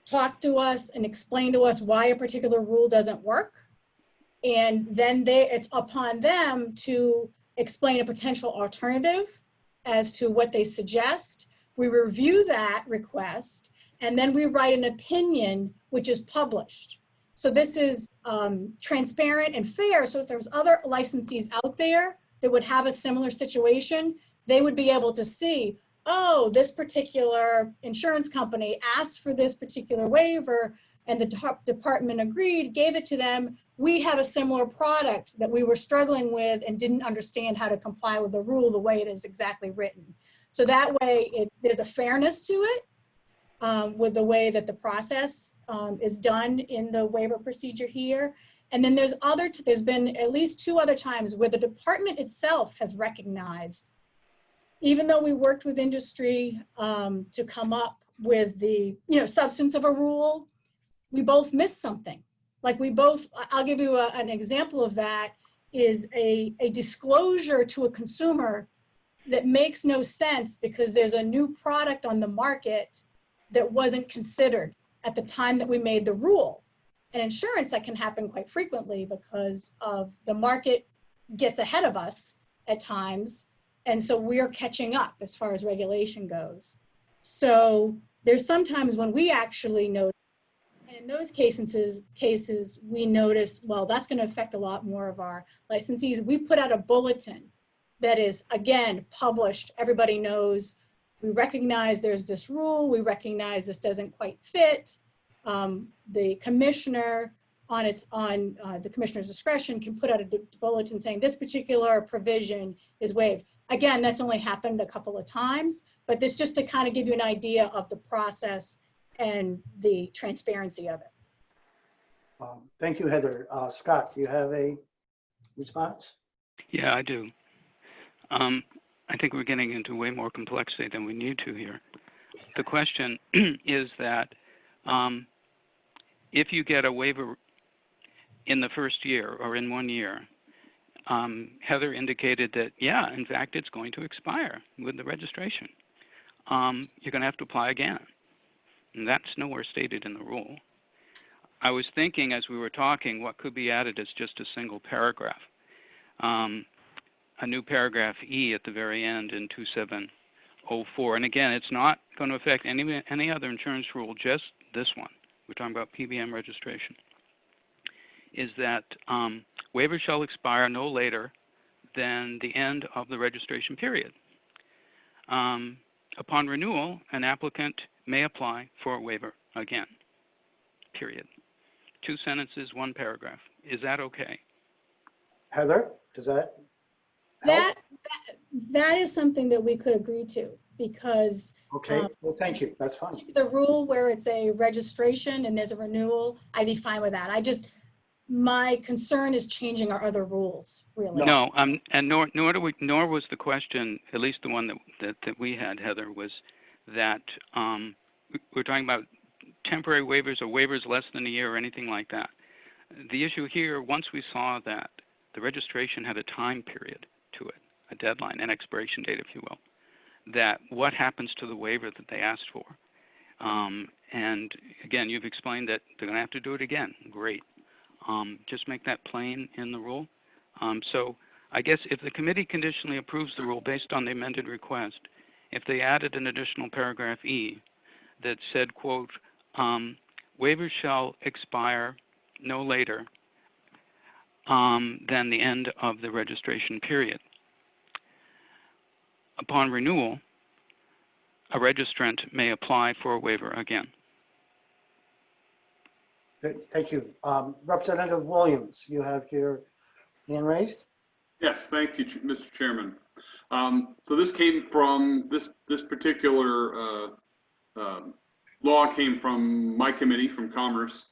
talked to us, and explained to us why a particular rule doesn't work. And then it's upon them to explain a potential alternative as to what they suggest. We review that request, and then we write an opinion which is published. So this is transparent and fair. So if there's other licensees out there that would have a similar situation, they would be able to see, oh, this particular insurance company asked for this particular waiver and the department agreed, gave it to them. We have a similar product that we were struggling with and didn't understand how to comply with the rule the way it is exactly written. So that way there's a fairness to it with the way that the process is done in the waiver procedure here. And then there's been at least 2 other times where the department itself has recognized, even though we worked with industry to come up with the substance of a rule, we both missed something. Like I'll give you an example of that, is a disclosure to a consumer that makes no sense because there's a new product on the market that wasn't considered at the time that we made the rule. In insurance, that can happen quite frequently because of the market gets ahead of us at times. And so we're catching up as far as regulation goes. So there's sometimes when we actually notice, and in those cases, we notice, well, that's going to affect a lot more of our licensees. We put out a bulletin that is, again, published. Everybody knows. We recognize there's this rule. We recognize this doesn't quite fit. The commissioner, on the commissioner's discretion, can put out a bulletin saying this particular provision is waived. Again, that's only happened a couple of times, but this just to kind of give you an idea of the process and the transparency of it. Thank you, Heather. Scott, do you have a response? Yeah, I do. I think we're getting into way more complexity than we need to here. The question is that if you get a waiver in the first year or in 1 year, Heather indicated that, yeah, in fact, it's going to expire with the registration. You're going to have to apply again. And that's nowhere stated in the rule. I was thinking as we were talking, what could be added as just a single paragraph. A new paragraph E at the very end in 2704. And again, it's not going to affect any other insurance rule, just this one. We're talking about PBM registration. Is that waivers shall expire no later than the end of the registration period. Upon renewal, an applicant may apply for a waiver again, period. 2 sentences, 1 paragraph. Is that okay? Heather, does that help? That is something that we could agree to because okay, well, thank you. That's fine. The rule where it's a registration and there's a renewal, I'd be fine with that. My concern is changing our other rules, really. No, and nor was the question, at least the one that we had, Heather, was that we're talking about temporary waivers or waivers less than a year or anything like that. The issue here, once we saw that the registration had a time period to it, a deadline, an expiration date, if you will, that what happens to the waiver that they asked for? And again, you've explained that they're going to have to do it again. Great. Just make that plain in the rule. So I guess if the committee conditionally approves the rule based on the amended request, if they added an additional paragraph E that said, quote, waivers shall expire no later than the end of the registration period. Upon renewal, a registrant may apply for a waiver again. Thank you. Representative Williams, you have your hand raised. Yes, thank you, Mr. Chairman. So this came from, this particular law came from my committee, from Commerce.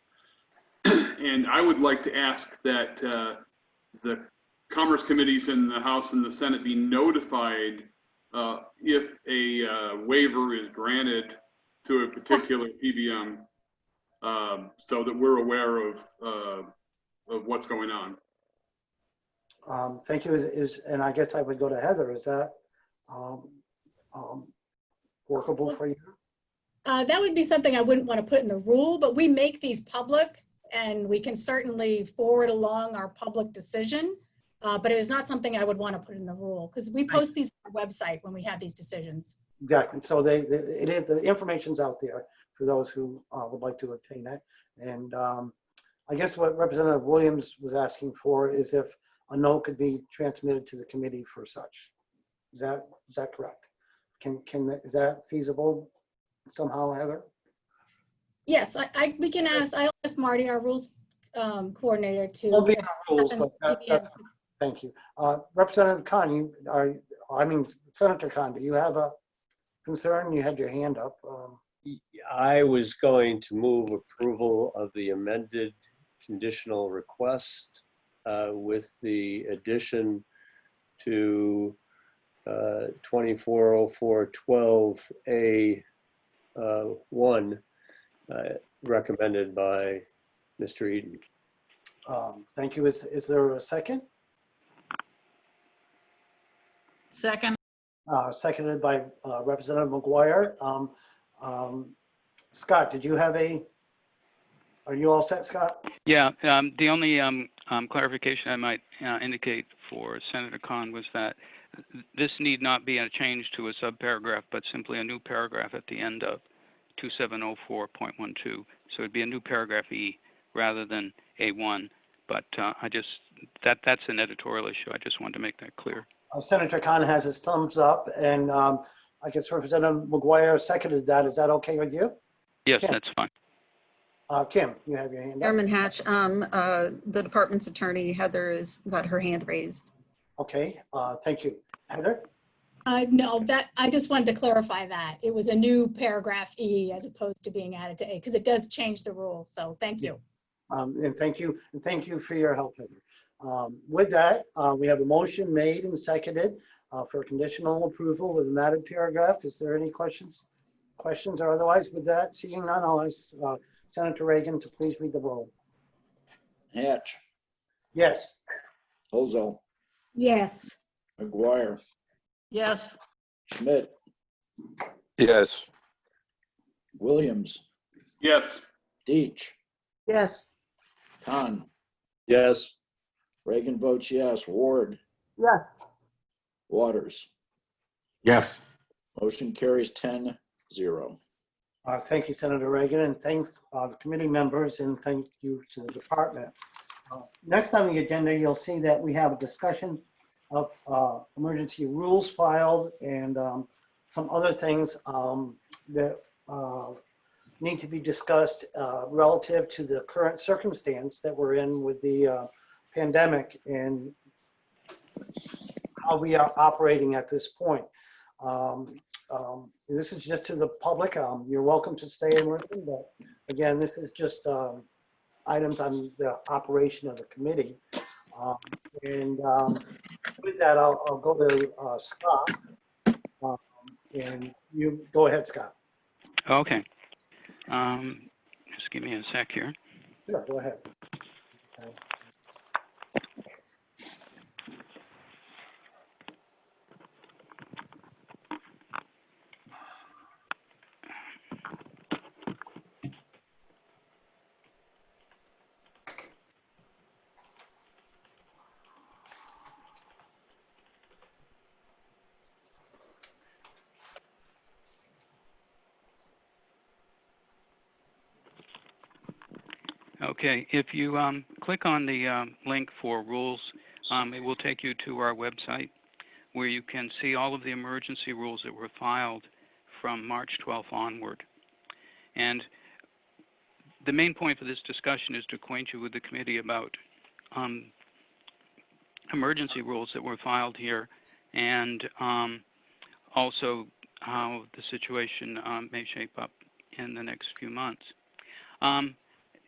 And I would like to ask that the Commerce committees in the House and the Senate be notified if a waiver is granted to a particular PBM, so that we're aware of what's going on. Thank you. And I guess I would go to Heather. Is that workable for you? That would be something I wouldn't want to put in the rule, but we make these public and we can certainly forward along our public decision. But it is not something I would want to put in the rule because we post these on our website when we have these decisions. Exactly. So the information's out there for those who would like to obtain that. And I guess what Representative Williams was asking for is if a note could be transmitted to the committee for such. Is that correct? Is that feasible somehow, Heather? Yes, we can ask, I'll ask Marty, our rules coordinator, to. Won't be in the rules, but that's, thank you. Representative Khan, Senator Khan, do you have a concern? You had your hand up. I was going to move approval of the amended conditional request with the addition to 240412A1 recommended by Mr. Eden. Thank you. Is there a second? Second. Seconded by Representative McGuire. Scott, did you have are you all set, Scott? Yeah, the only clarification I might indicate for Senator Khan was that this need not be a change to a subparagraph, but simply a new paragraph at the end of 2704.12. So it'd be a new paragraph E rather than A1. But that's an editorial issue. I just wanted to make that clear. Senator Khan has his thumbs up, and I guess Representative McGuire seconded that. Is that okay with you? Yes, Kim? that's fine. Kim, you have your hand up. Chairman Hatch, the department's attorney, Heather, has got her hand raised. Okay, thank you. Heather? No, I just wanted to clarify that. It was a new paragraph E as opposed to being added to A, because it does change the rule. So thank you. And thank you for your help, Heather. With that, we have a motion made and seconded for conditional approval with an added paragraph. Is there any questions or otherwise? With that, seeing none, I'll ask Senator Reagan to please read the roll. Hatch. Yes. Ozo. Yes. McGuire. Yes. Schmidt. Yes. Williams. Yes. Deach. Yes. Khan. Yes. Reagan votes yes. Ward. Yes. Waters. Yes. Motion carries 10-0. Thank you, Senator Reagan, and thanks the committee members, and thank you to the department. Next on the agenda, you'll see that we have a discussion of emergency rules filed and some other things that need to be discussed relative to the current circumstance that we're in with the pandemic and how we are operating at this point. This is just to the public. You're welcome to stay and listen, but again, this is just items on the operation of the committee. With that, I'll go to Scott. And you go ahead, Scott. Okay. Just give me a sec here. Sure, go ahead. Okay. Okay, if you click on the link for rules, it will take you to our website where you can see all of the emergency rules that were filed from March 12th onward. And the main point for this discussion is to acquaint you with the committee about emergency rules that were filed here and also how the situation may shape up in the next few months.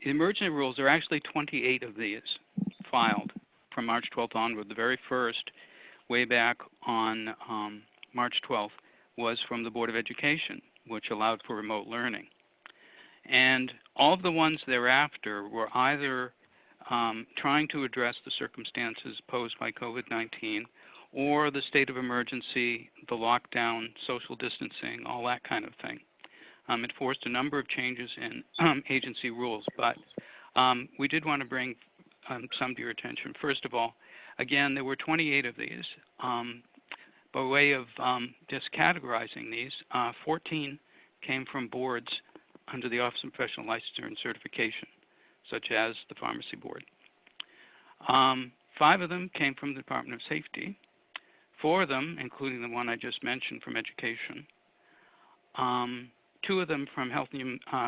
The emergency rules, there are actually 28 of these filed from March 12th onward. The very first, way back on March 12th, was from the Board of Education, which allowed for remote learning. And all of the ones thereafter were either trying to address the circumstances posed by COVID-19 or the state of emergency, the lockdown, social distancing, all that kind of thing. It forced a number of changes in agency rules, but we did want to bring some to your attention. First of all, again, there were 28 of these. By way of just categorizing these, 14 came from boards under the Office of Professional Licensure and Certification, such as the Pharmacy Board. 5 of them came from the Department of Safety. 4 of them, including the one I just mentioned from education, 2 of them from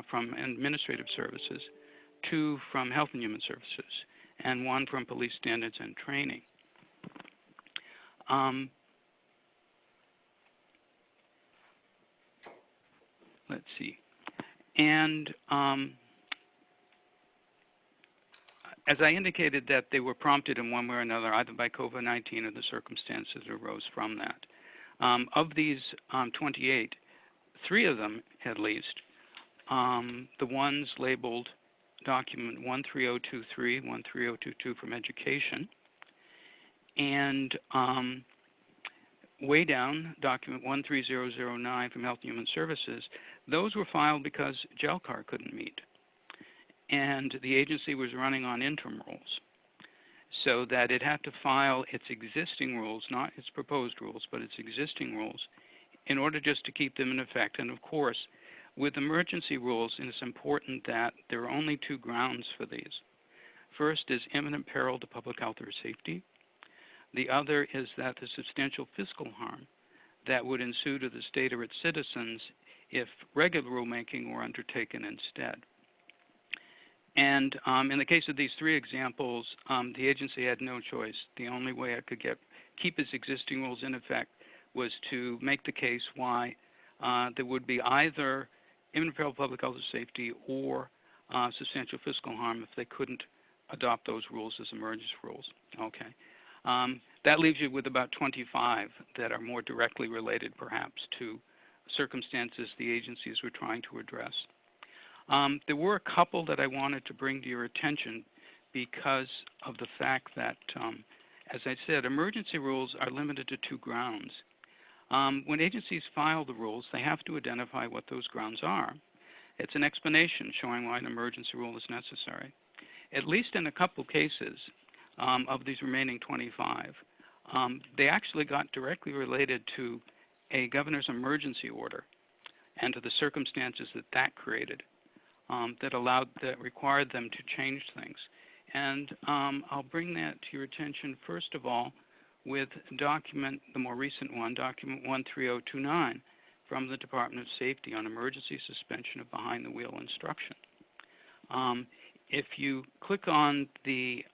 from administrative services, 2 from health and human services, and 1 from police standards and training. Let's see. And as I indicated, that they were prompted in one way or another, either by COVID-19 or the circumstances that arose from that. Of these 28, 3 of them, at least, the ones labeled document 13023, 13022 from education, and way down, document 13009 from Health and Human Services, those were filed because JLCAR couldn't meet. And the agency was running on interim rules, so that it had to file its existing rules, not its proposed rules, but its existing rules, in order just to keep them in effect. And of course, with emergency rules, it's important that there are only 2 grounds for these. First is imminent peril to public health or safety. The other is that the substantial fiscal harm that would ensue to the state or its citizens if regular rulemaking were undertaken instead. And in the case of these 3 examples, the agency had no choice. The only way it could keep its existing rules in effect was to make the case why there would be either imminent peril to public health or safety or substantial fiscal harm if they couldn't adopt those rules as emergency rules. Okay. That leaves you with about 25 that are more directly related, perhaps, to circumstances the agencies were trying to address. There were a couple that I wanted to bring to your attention because of the fact that, as I said, emergency rules are limited to 2 grounds. When agencies file the rules, they have to identify what those grounds are. It's an explanation showing why an emergency rule is necessary. At least in a couple cases of these remaining 25, they actually got directly related to a governor's emergency order and to the circumstances that that created. That required them to change things. And I'll bring that to your attention, first of all, with document, the more recent one, document 13029 from the Department of Safety on emergency suspension of behind-the-wheel instruction. If you click on the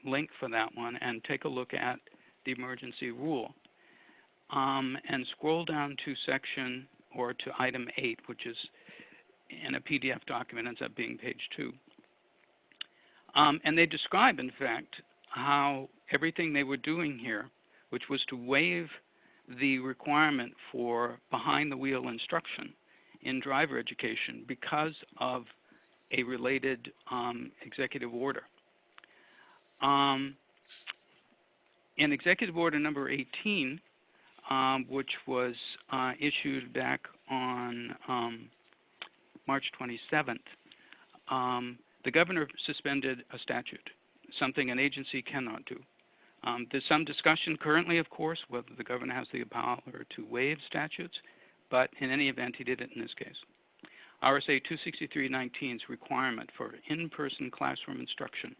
link for that one and take a look at the emergency rule, and scroll down to section, or to item 8, which is in a PDF document, ends up being page 2. And they describe, in fact, how everything they were doing here, which was to waive the requirement for behind-the-wheel instruction in driver education because of a related executive order. In Executive Order number 18, which was issued back on March 27th, the governor suspended a statute, something an agency cannot do. There's some discussion currently, of course, whether the governor has the power to waive statutes, but in any event, he did it in this case. RSA 263.19's requirement for in-person classroom instruction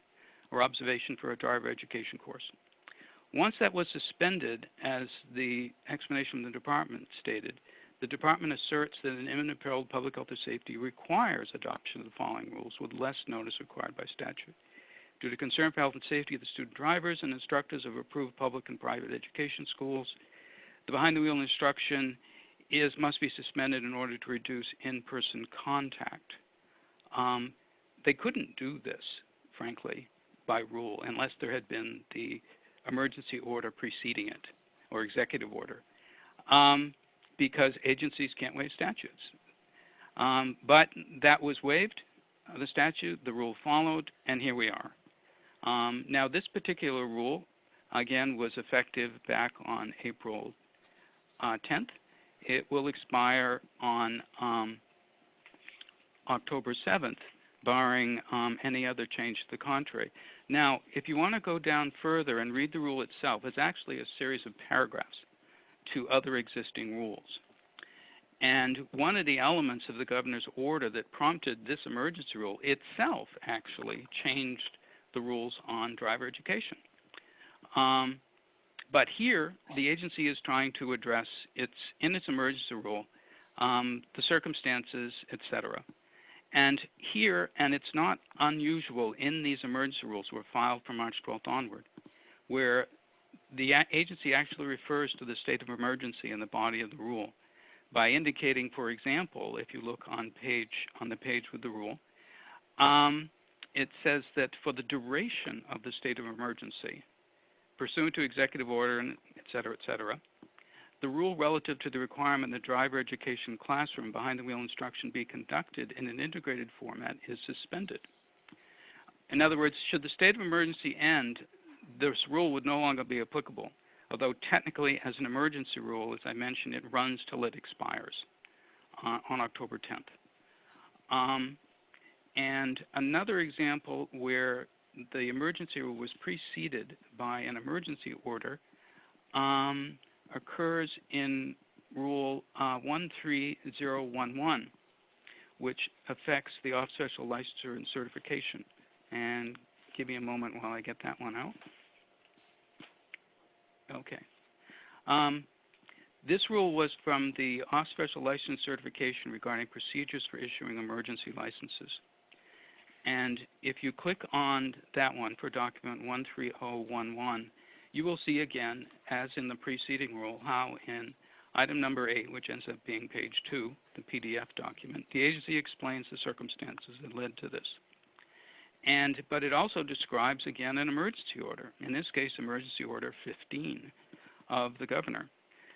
or observation for a driver education course. Once that was suspended, as the explanation from the department stated, the department asserts that an imminent peril to public health or safety requires adoption of the following rules with less notice required by statute. Due to concern for health and safety of the student drivers and instructors of approved public and private education schools, the behind-the-wheel instruction must be suspended in order to reduce in-person contact. They couldn't do this, frankly, by rule, unless there had been the emergency order preceding it, or executive order, because agencies can't waive statutes. But that was waived, the statute, the rule followed, and here we are. Now, this particular rule, again, was effective back on April 10th. It will expire on October 7th, barring any other change to the contrary. Now, if you want to go down further and read the rule itself, it's actually a series of paragraphs to other existing rules. And one of the elements of the governor's order that prompted this emergency rule itself actually changed the rules on driver education. But here, the agency is trying to address in its emergency rule, the circumstances, et cetera. And here, and it's not unusual in these emergency rules were filed from March 12th onward, where the agency actually refers to the state of emergency in the body of the rule by indicating, for example, if you look on the page with the rule, it says that for the duration of the state of emergency, pursuant to executive order, and et cetera, the rule relative to the requirement that driver education classroom behind the wheel instruction be conducted in an integrated format is suspended. In other words, should the state of emergency end, this rule would no longer be applicable, although technically as an emergency rule, as I mentioned, it runs till it expires on October 10th. And another example where the emergency rule was preceded by an emergency order occurs in Rule 13011, which affects the Office of Special Licensure and Certification. And give me a moment while I get that one out. Okay. This rule was from the Office of Special License Certification regarding procedures for issuing emergency licenses. And if you click on that one for document 13011, you will see again, as in the preceding rule, how in item number 8, which ends up being page 2, the PDF document, the agency explains the circumstances that led to this. But it also describes, again, an emergency order, in this case, emergency order 15 of the governor.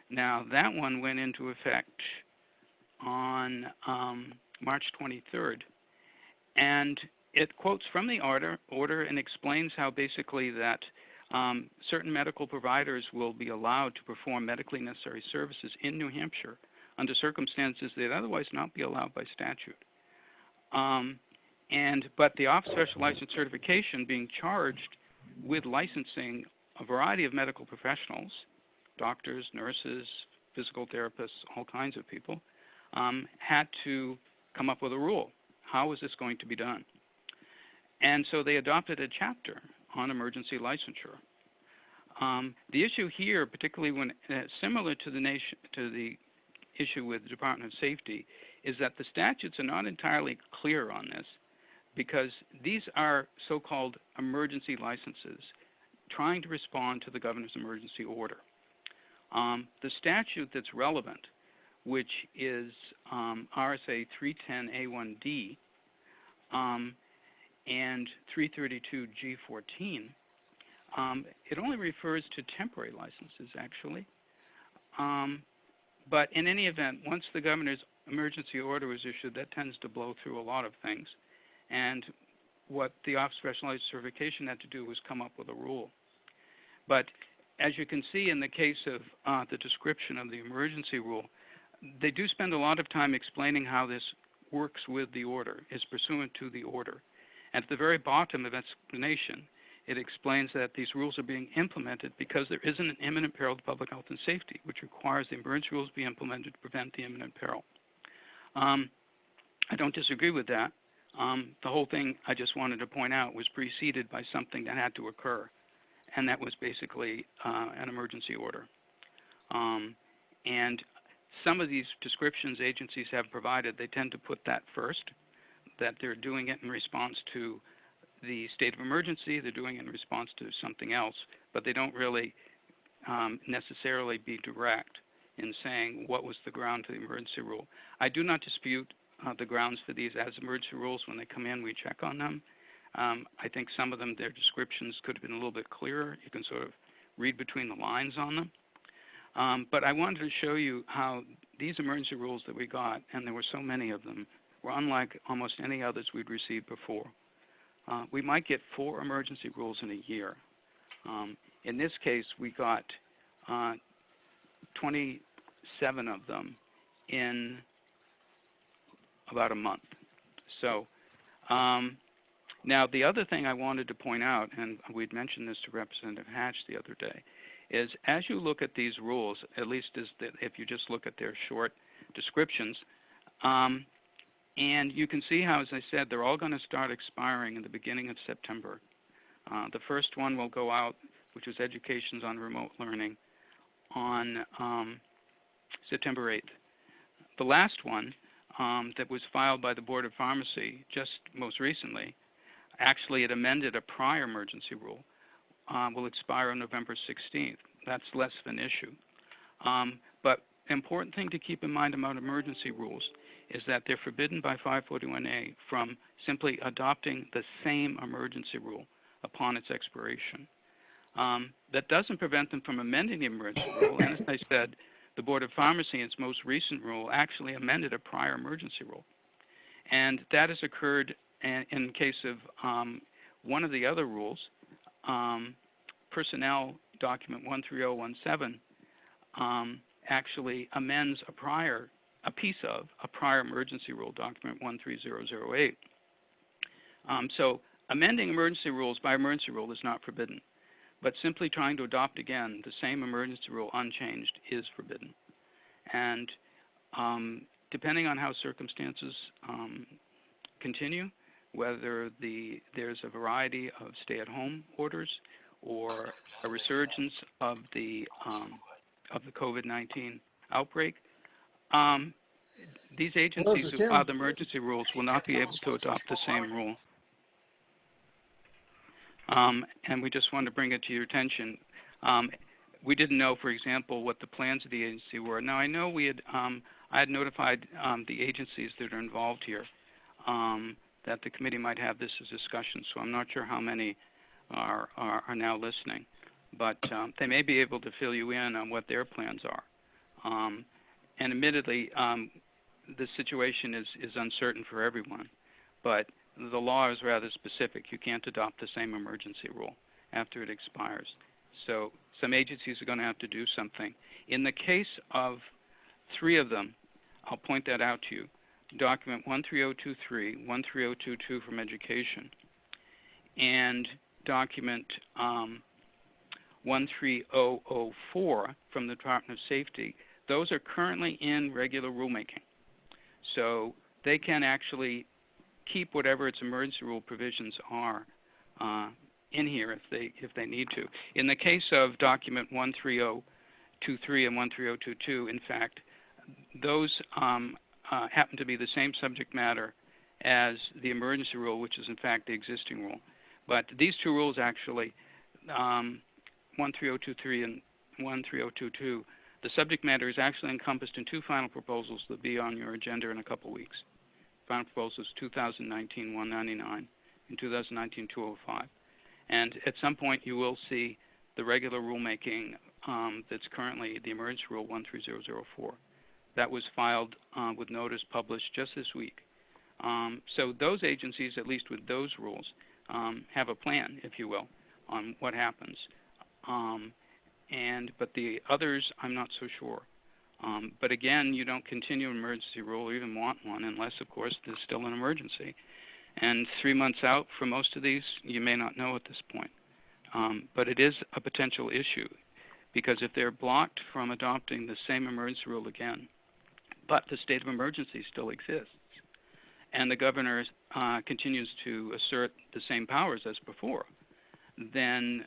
Now, that one went into effect on March 23rd. And it quotes from the order and explains how basically that certain medical providers will be allowed to perform medically necessary services in New Hampshire under circumstances that otherwise not be allowed by statute. But the Office of Special License Certification being charged with licensing a variety of medical professionals, doctors, nurses, physical therapists, all kinds of people, had to come up with a rule. How is this going to be done? And so they adopted a chapter on emergency licensure. The issue here, particularly when similar to the issue with the Department of Safety, is that the statutes are not entirely clear on this, because these are so-called emergency licenses trying to respond to the governor's emergency order. The statute that's relevant, which is RSA 310A1D and 332G14, it only refers to temporary licenses, actually. But in any event, once the governor's emergency order was issued, that tends to blow through a lot of things. And what the Office of Special License Certification had to do was come up with a rule. But as you can see in the case of the description of the emergency rule, they do spend a lot of time explaining how this works with the order, is pursuant to the order. And at the very bottom of explanation, it explains that these rules are being implemented because there isn't an imminent peril to public health and safety, which requires the emergency rules be implemented to prevent the imminent peril. I don't disagree with that. The whole thing I just wanted to point out was preceded by something that had to occur, and that was basically an emergency order. And some of these descriptions agencies have provided, they tend to put that first, that they're doing it in response to the state of emergency, they're doing it in response to something else, but they don't really necessarily be direct in saying what was the ground for the emergency rule. I do not dispute the grounds for these as emergency rules. When they come in, we check on them. I think some of them, their descriptions could have been a little bit clearer. You can sort of read between the lines on them. But I wanted to show you how these emergency rules that we got, and there were so many of them, were unlike almost any others we'd received before. We might get 4 emergency rules in a year. In this case, we got 27 of them in about a month. So now the other thing I wanted to point out, and we'd mentioned this to Representative Hatch the other day, is as you look at these rules, at least if you just look at their short descriptions, and you can see how, as I said, they're all going to start expiring in the beginning of September. The first one will go out which was Educations on Remote Learning, on September 8th. The last one that was filed by the Board of Pharmacy just most recently, actually it amended a prior emergency rule, will expire on November 16th. That's less of an issue. But important thing to keep in mind about emergency rules is that they're forbidden by 541A from simply adopting the same emergency rule upon its expiration. That doesn't prevent them from amending the emergency rule. And as I said, the Board of Pharmacy, in its most recent rule, actually amended a prior emergency rule. And that has occurred in the case of one of the other rules, Personnel Document 13017, actually amends a piece of a prior emergency rule, Document 13008. So amending emergency rules by emergency rule is not forbidden, but simply trying to adopt again the same emergency rule unchanged is forbidden. And depending on how circumstances continue, whether there's a variety of stay-at-home orders or a resurgence of the COVID-19 outbreak, these agencies who filed emergency rules will not be able to adopt the same rule. And we just wanted to bring it to your attention. We didn't know, for example, what the plans of the agency were. Now, I know I had notified the agencies that are involved here that the committee might have this as discussion, so I'm not sure how many are now listening. But they may be able to fill you in on what their plans are. And admittedly, the situation is uncertain for everyone, but the law is rather specific. You can't adopt the same emergency rule after it expires. So some agencies are going to have to do something. In the case of 3 of them, I'll point that out to you. Document 13023, 13022 from Education, and document 13004 from the Department of Safety. Those are currently in regular rulemaking. So they can actually keep whatever its emergency rule provisions are in here if they need to. In the case of document 13023 and 13022, in fact, those happen to be the same subject matter as the emergency rule, which is in fact the existing rule. But these 2 rules actually, 13023 and 13022, the subject matter is actually encompassed in 2 final proposals that will be on your agenda in a couple weeks. Final proposals 2019-199 and 2019-205. And at some point you will see the regular rulemaking that's currently the emergency rule 13004. That was filed with notice published just this week. So those agencies, at least with those rules, have a plan, if you will, on what happens. But the others, I'm not so sure. But again, you don't continue an emergency rule or even want one unless, of course, there's still an emergency. And 3 months out for most of these, you may not know at this point. But it is a potential issue because if they're blocked from adopting the same emergency rule again, but the state of emergency still exists, and the governor continues to assert the same powers as before, then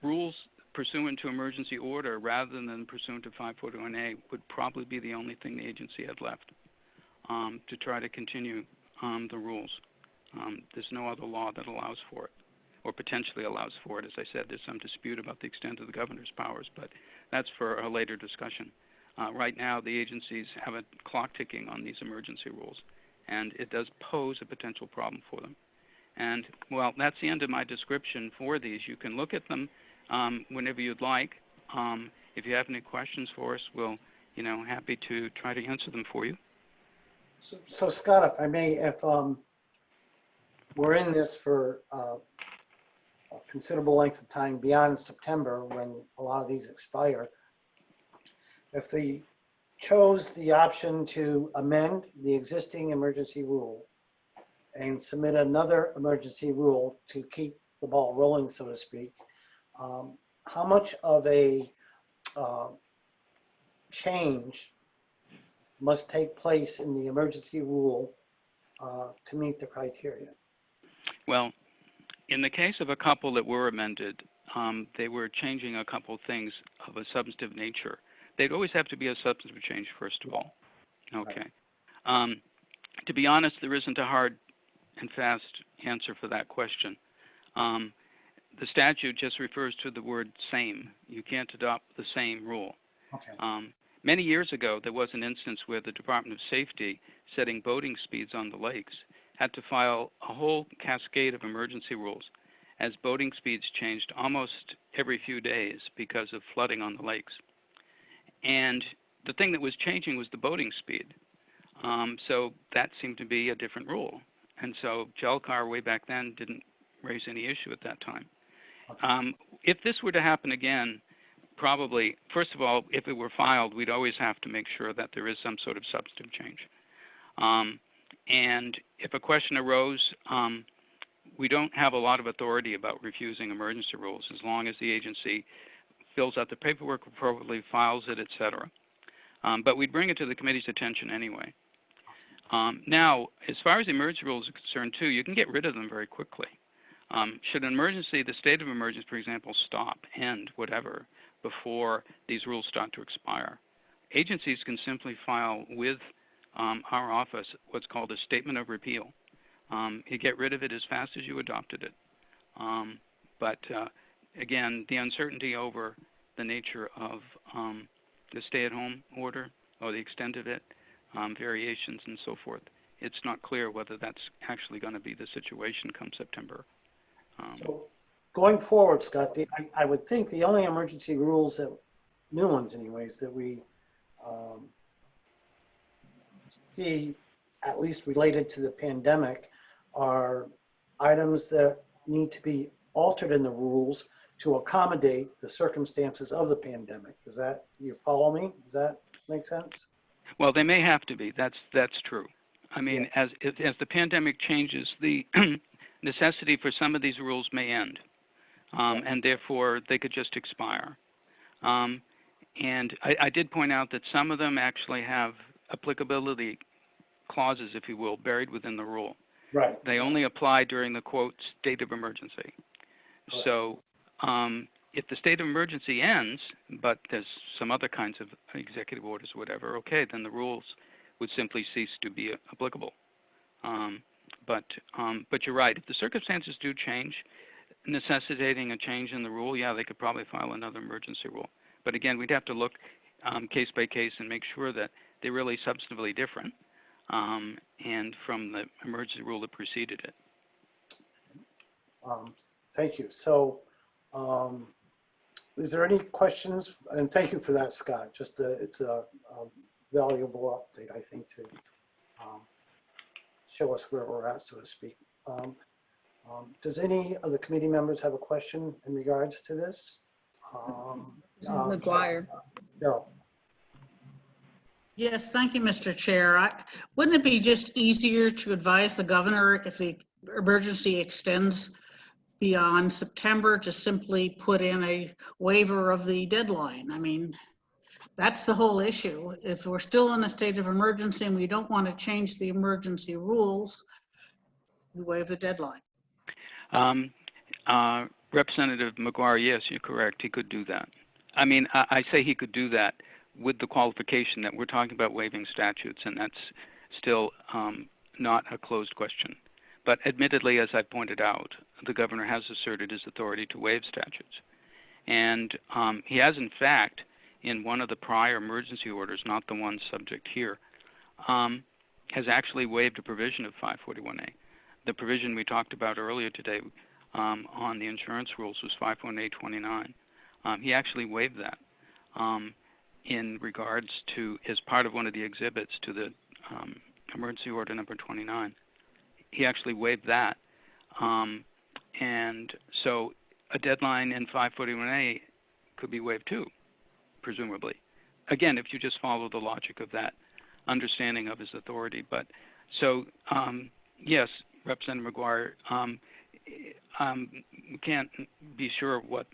rules pursuant to emergency order rather than pursuant to 541A would probably be the only thing the agency had left to try to continue the rules. There's no other law that allows for it or potentially allows for it. As I said, there's some dispute about the extent of the governor's powers, but that's for a later discussion. Right now, the agencies have a clock ticking on these emergency rules, and it does pose a potential problem for them. And, well, that's the end of my description for these. You can look at them whenever you'd like. If you have any questions for us, we'll, happy to try to answer them for you. So Scott, if I may, if we're in this for a considerable length of time beyond September when a lot of these expire, if they chose the option to amend the existing emergency rule and submit another emergency rule to keep the ball rolling, so to speak, how much of a change must take place in the emergency rule to meet the criteria? Well, in the case of a couple that were amended, they were changing a couple things of a substantive nature. They'd always have to be a substantive change, first of all. Okay. To be honest, there isn't a hard and fast answer for that question. The statute just refers to the word same. You can't adopt the same rule. Okay. Many years ago, there was an instance where the Department of Safety, setting boating speeds on the lakes, had to file a whole cascade of emergency rules as boating speeds changed almost every few days because of flooding on the lakes. And the thing that was changing was the boating speed. So that seemed to be a different rule. And so JLCAR way back then didn't raise any issue at that time. If this were to happen again, probably, first of all, if it were filed, we'd always have to make sure that there is some sort of substantive change. And if a question arose, we don't have a lot of authority about refusing emergency rules as long as the agency fills out the paperwork appropriately, files it, et cetera. But we'd bring it to the committee's attention anyway. Now, as far as the emergency rules are concerned too, you can get rid of them very quickly. Should an emergency, the state of emergency, for example, stop, end, whatever, before these rules start to expire, agencies can simply file with our office what's called a statement of repeal. You get rid of it as fast as you adopted it. But again, the uncertainty over the nature of the stay-at-home order or the extent of it, variations and so forth, it's not clear whether that's actually going to be the situation come September. So going forward, Scott, I would think the only emergency rules, that new ones anyways, that we see at least related to the pandemic are items that need to be altered in the rules to accommodate the circumstances of the pandemic. Is that, you follow me? Does that make sense? Well, they may have to be. That's true. I mean, yeah. as the pandemic changes, the necessity for some of these rules may end, and therefore they could just expire. And I did point out that some of them actually have applicability clauses, if you will, buried within the rule. Right. They only apply during the, quote, state of emergency. Right. So if the state of emergency ends, but there's some other kinds of executive orders or whatever, okay, then the rules would simply cease to be applicable. But you're right. If the circumstances do change, necessitating a change in the rule, yeah, they could probably file another emergency rule. But again, we'd have to look case by case and make sure that they're really substantively different and from the emergency rule that preceded it. Thank you. So is there any questions? And thank you for that, Scott. Just it's a valuable update, I think, to show us where we're at, so to speak. Does any of the committee members have a question in regards to this? McGuire. No. Yes, thank you, Mr. Chair. Wouldn't it be just easier to advise the governor if the emergency extends beyond September to simply put in a waiver of the deadline? I mean, that's the whole issue. If we're still in a state of emergency and we don't want to change the emergency rules, we waive the deadline. Representative McGuire, yes, you're correct. He could do that. I mean, I say he could do that with the qualification that we're talking about waiving statutes, and that's still not a closed question. But admittedly, as I pointed out, the governor has asserted his authority to waive statutes. And he has, in fact, in one of the prior emergency orders, not the one subject here, has actually waived a provision of 541A. The provision we talked about earlier today on the insurance rules was 541A29. He actually waived that in regards to, as part of one of the exhibits to the emergency order number 29. He actually waived that. And so a deadline in 541A could be waived too, presumably. Again, if you just follow the logic of that understanding of his authority. But so, yes, Representative McGuire, we can't be sure what,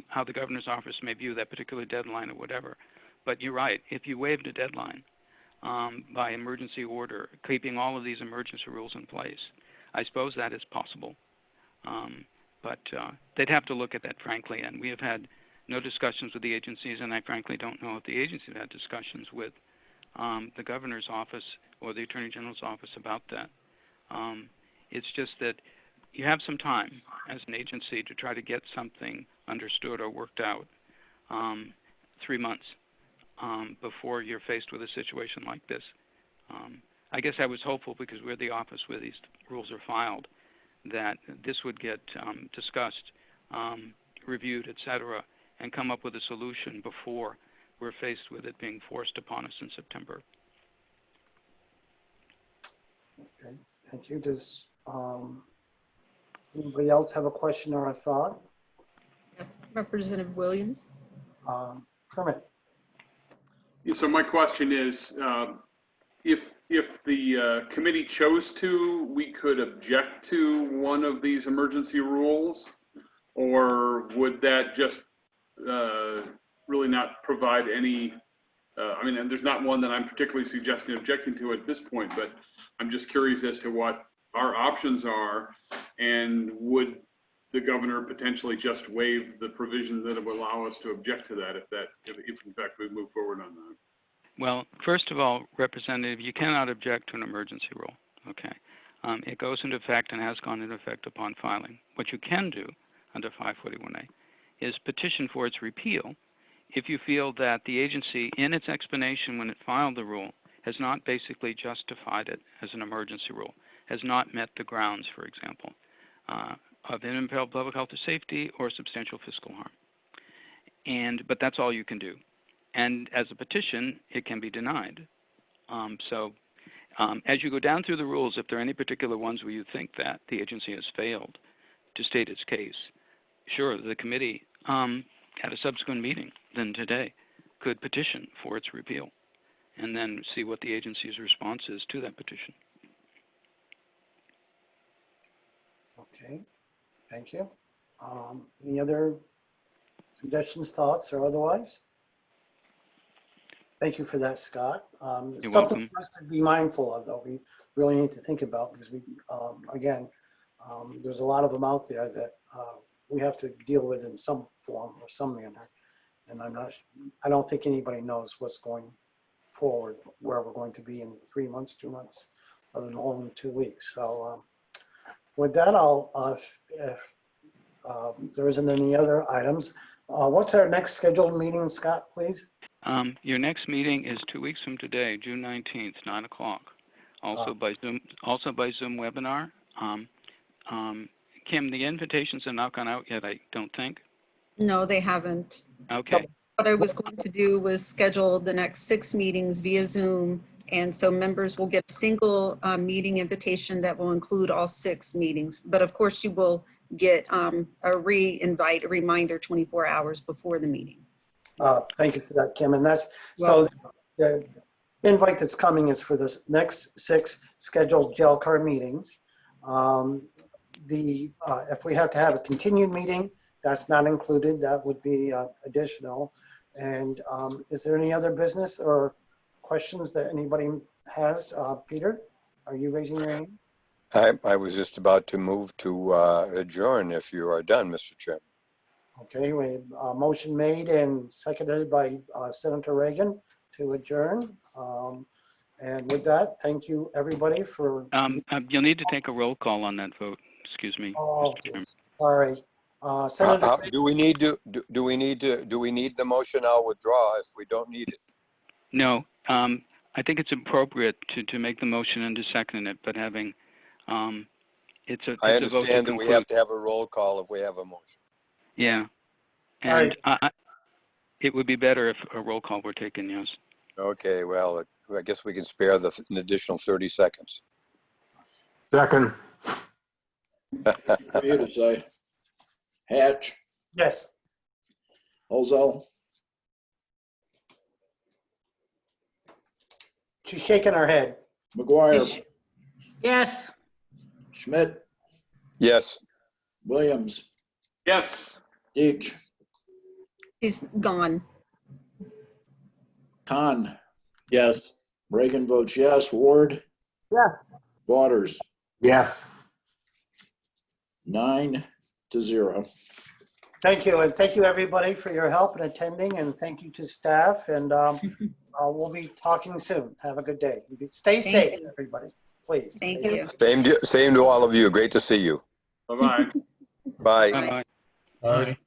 how the governor's office may view that particular deadline or whatever. But you're right. If you waived a deadline by emergency order, keeping all of these emergency rules in place, I suppose that is possible. But they'd have to look at that, frankly, and we have had no discussions with the agencies, and I frankly don't know if the agencies have had discussions with the governor's office or the attorney general's office about that. It's just that you have some time as an agency to try to get something understood or worked out 3 months before you're faced with a situation like this. I guess I was hopeful, because we're the office where these rules are filed, that this would get discussed, reviewed, et cetera, and come up with a solution before we're faced with it being forced upon us in September. Okay, thank you. Does anybody else have a question or a thought? Representative Williams. Kermit. Yeah, so my question is, if the committee chose to, we could object to one of these emergency rules, or would that just really not provide any? I mean, and there's not one that I'm particularly suggesting objecting to at this point, but I'm just curious as to what our options are, and would the governor potentially just waive the provision that would allow us to object to that if in fact we move forward on that? Well, first of all, Representative, you cannot object to an emergency rule, okay? It goes into effect and has gone into effect upon filing. What you can do under 541A is petition for its repeal if you feel that the agency, in its explanation when it filed the rule, has not basically justified it as an emergency rule, has not met the grounds, for example, of impaired public health or safety or substantial fiscal harm. But that's all you can do. And as a petition, it can be denied. As you go down through the rules, if there are any particular ones where you think that the agency has failed to state its case, sure, the committee at a subsequent meeting than today could petition for its repeal and then see what the agency's response is to that petition. Okay, thank you. Any other suggestions, thoughts, or otherwise? Thank you for that, Scott. It's You're something welcome. for us to be mindful of, though. We really need to think about, because we, again, there's a lot of them out there that we have to deal with in some form or some manner. And I don't think anybody knows what's going forward, where we're going to be in 3 months, 2 months, let alone 2 weeks. So with that, if there isn't any other items, what's our next scheduled meeting, Scott, please? Your next meeting is 2 weeks from today, June 19th, 9 o'clock. Also by Zoom webinar. Kim, the invitations have not gone out yet, I don't think. No, they haven't. Okay. What I was going to do was schedule the next 6 meetings via Zoom. And so members will get a single meeting invitation that will include all 6 meetings. But of course, you will get a reminder 24 hours before the meeting. Thank you for that, Kim. And that's, so the invite that's coming is for the next 6 scheduled JLCAR meetings. If we have to have a continued meeting, that's not included. That would be additional. And is there any other business or questions that anybody has? Peter, are you raising your hand? I was just about to move to adjourn if you are done, Mr. Chairman. Okay, we have a motion made and seconded by Senator Reagan to adjourn. And with that, thank you everybody for. You'll need to take a roll call on that vote. Excuse me. Oh, sorry. Senator. Do we need the motion? I'll withdraw if we don't need it. No, I think it's appropriate to make the motion and to second it, but having it's a I vote to understand that we conclude. have to have a roll call if we have a motion. Yeah, and it would be better if a roll call were taken, yes. Okay, well, I guess we can spare an additional 30 seconds. Second. For you to say. Hatch. Yes. Ozell. She's shaking her head. McGuire. Yes. Schmidt. Yes. Williams. Yes. Deach. He's gone. Khan. Yes. Reagan votes yes. Ward. Yes. Waters. Yes. 9 to 0. Thank you, and thank you everybody for your help in attending, and thank you to staff, and we'll be talking soon. Have a good day. Stay safe, everybody, please. Thank you. Same to all of you. Great to see you. Bye-bye. Bye. Bye-bye. Bye.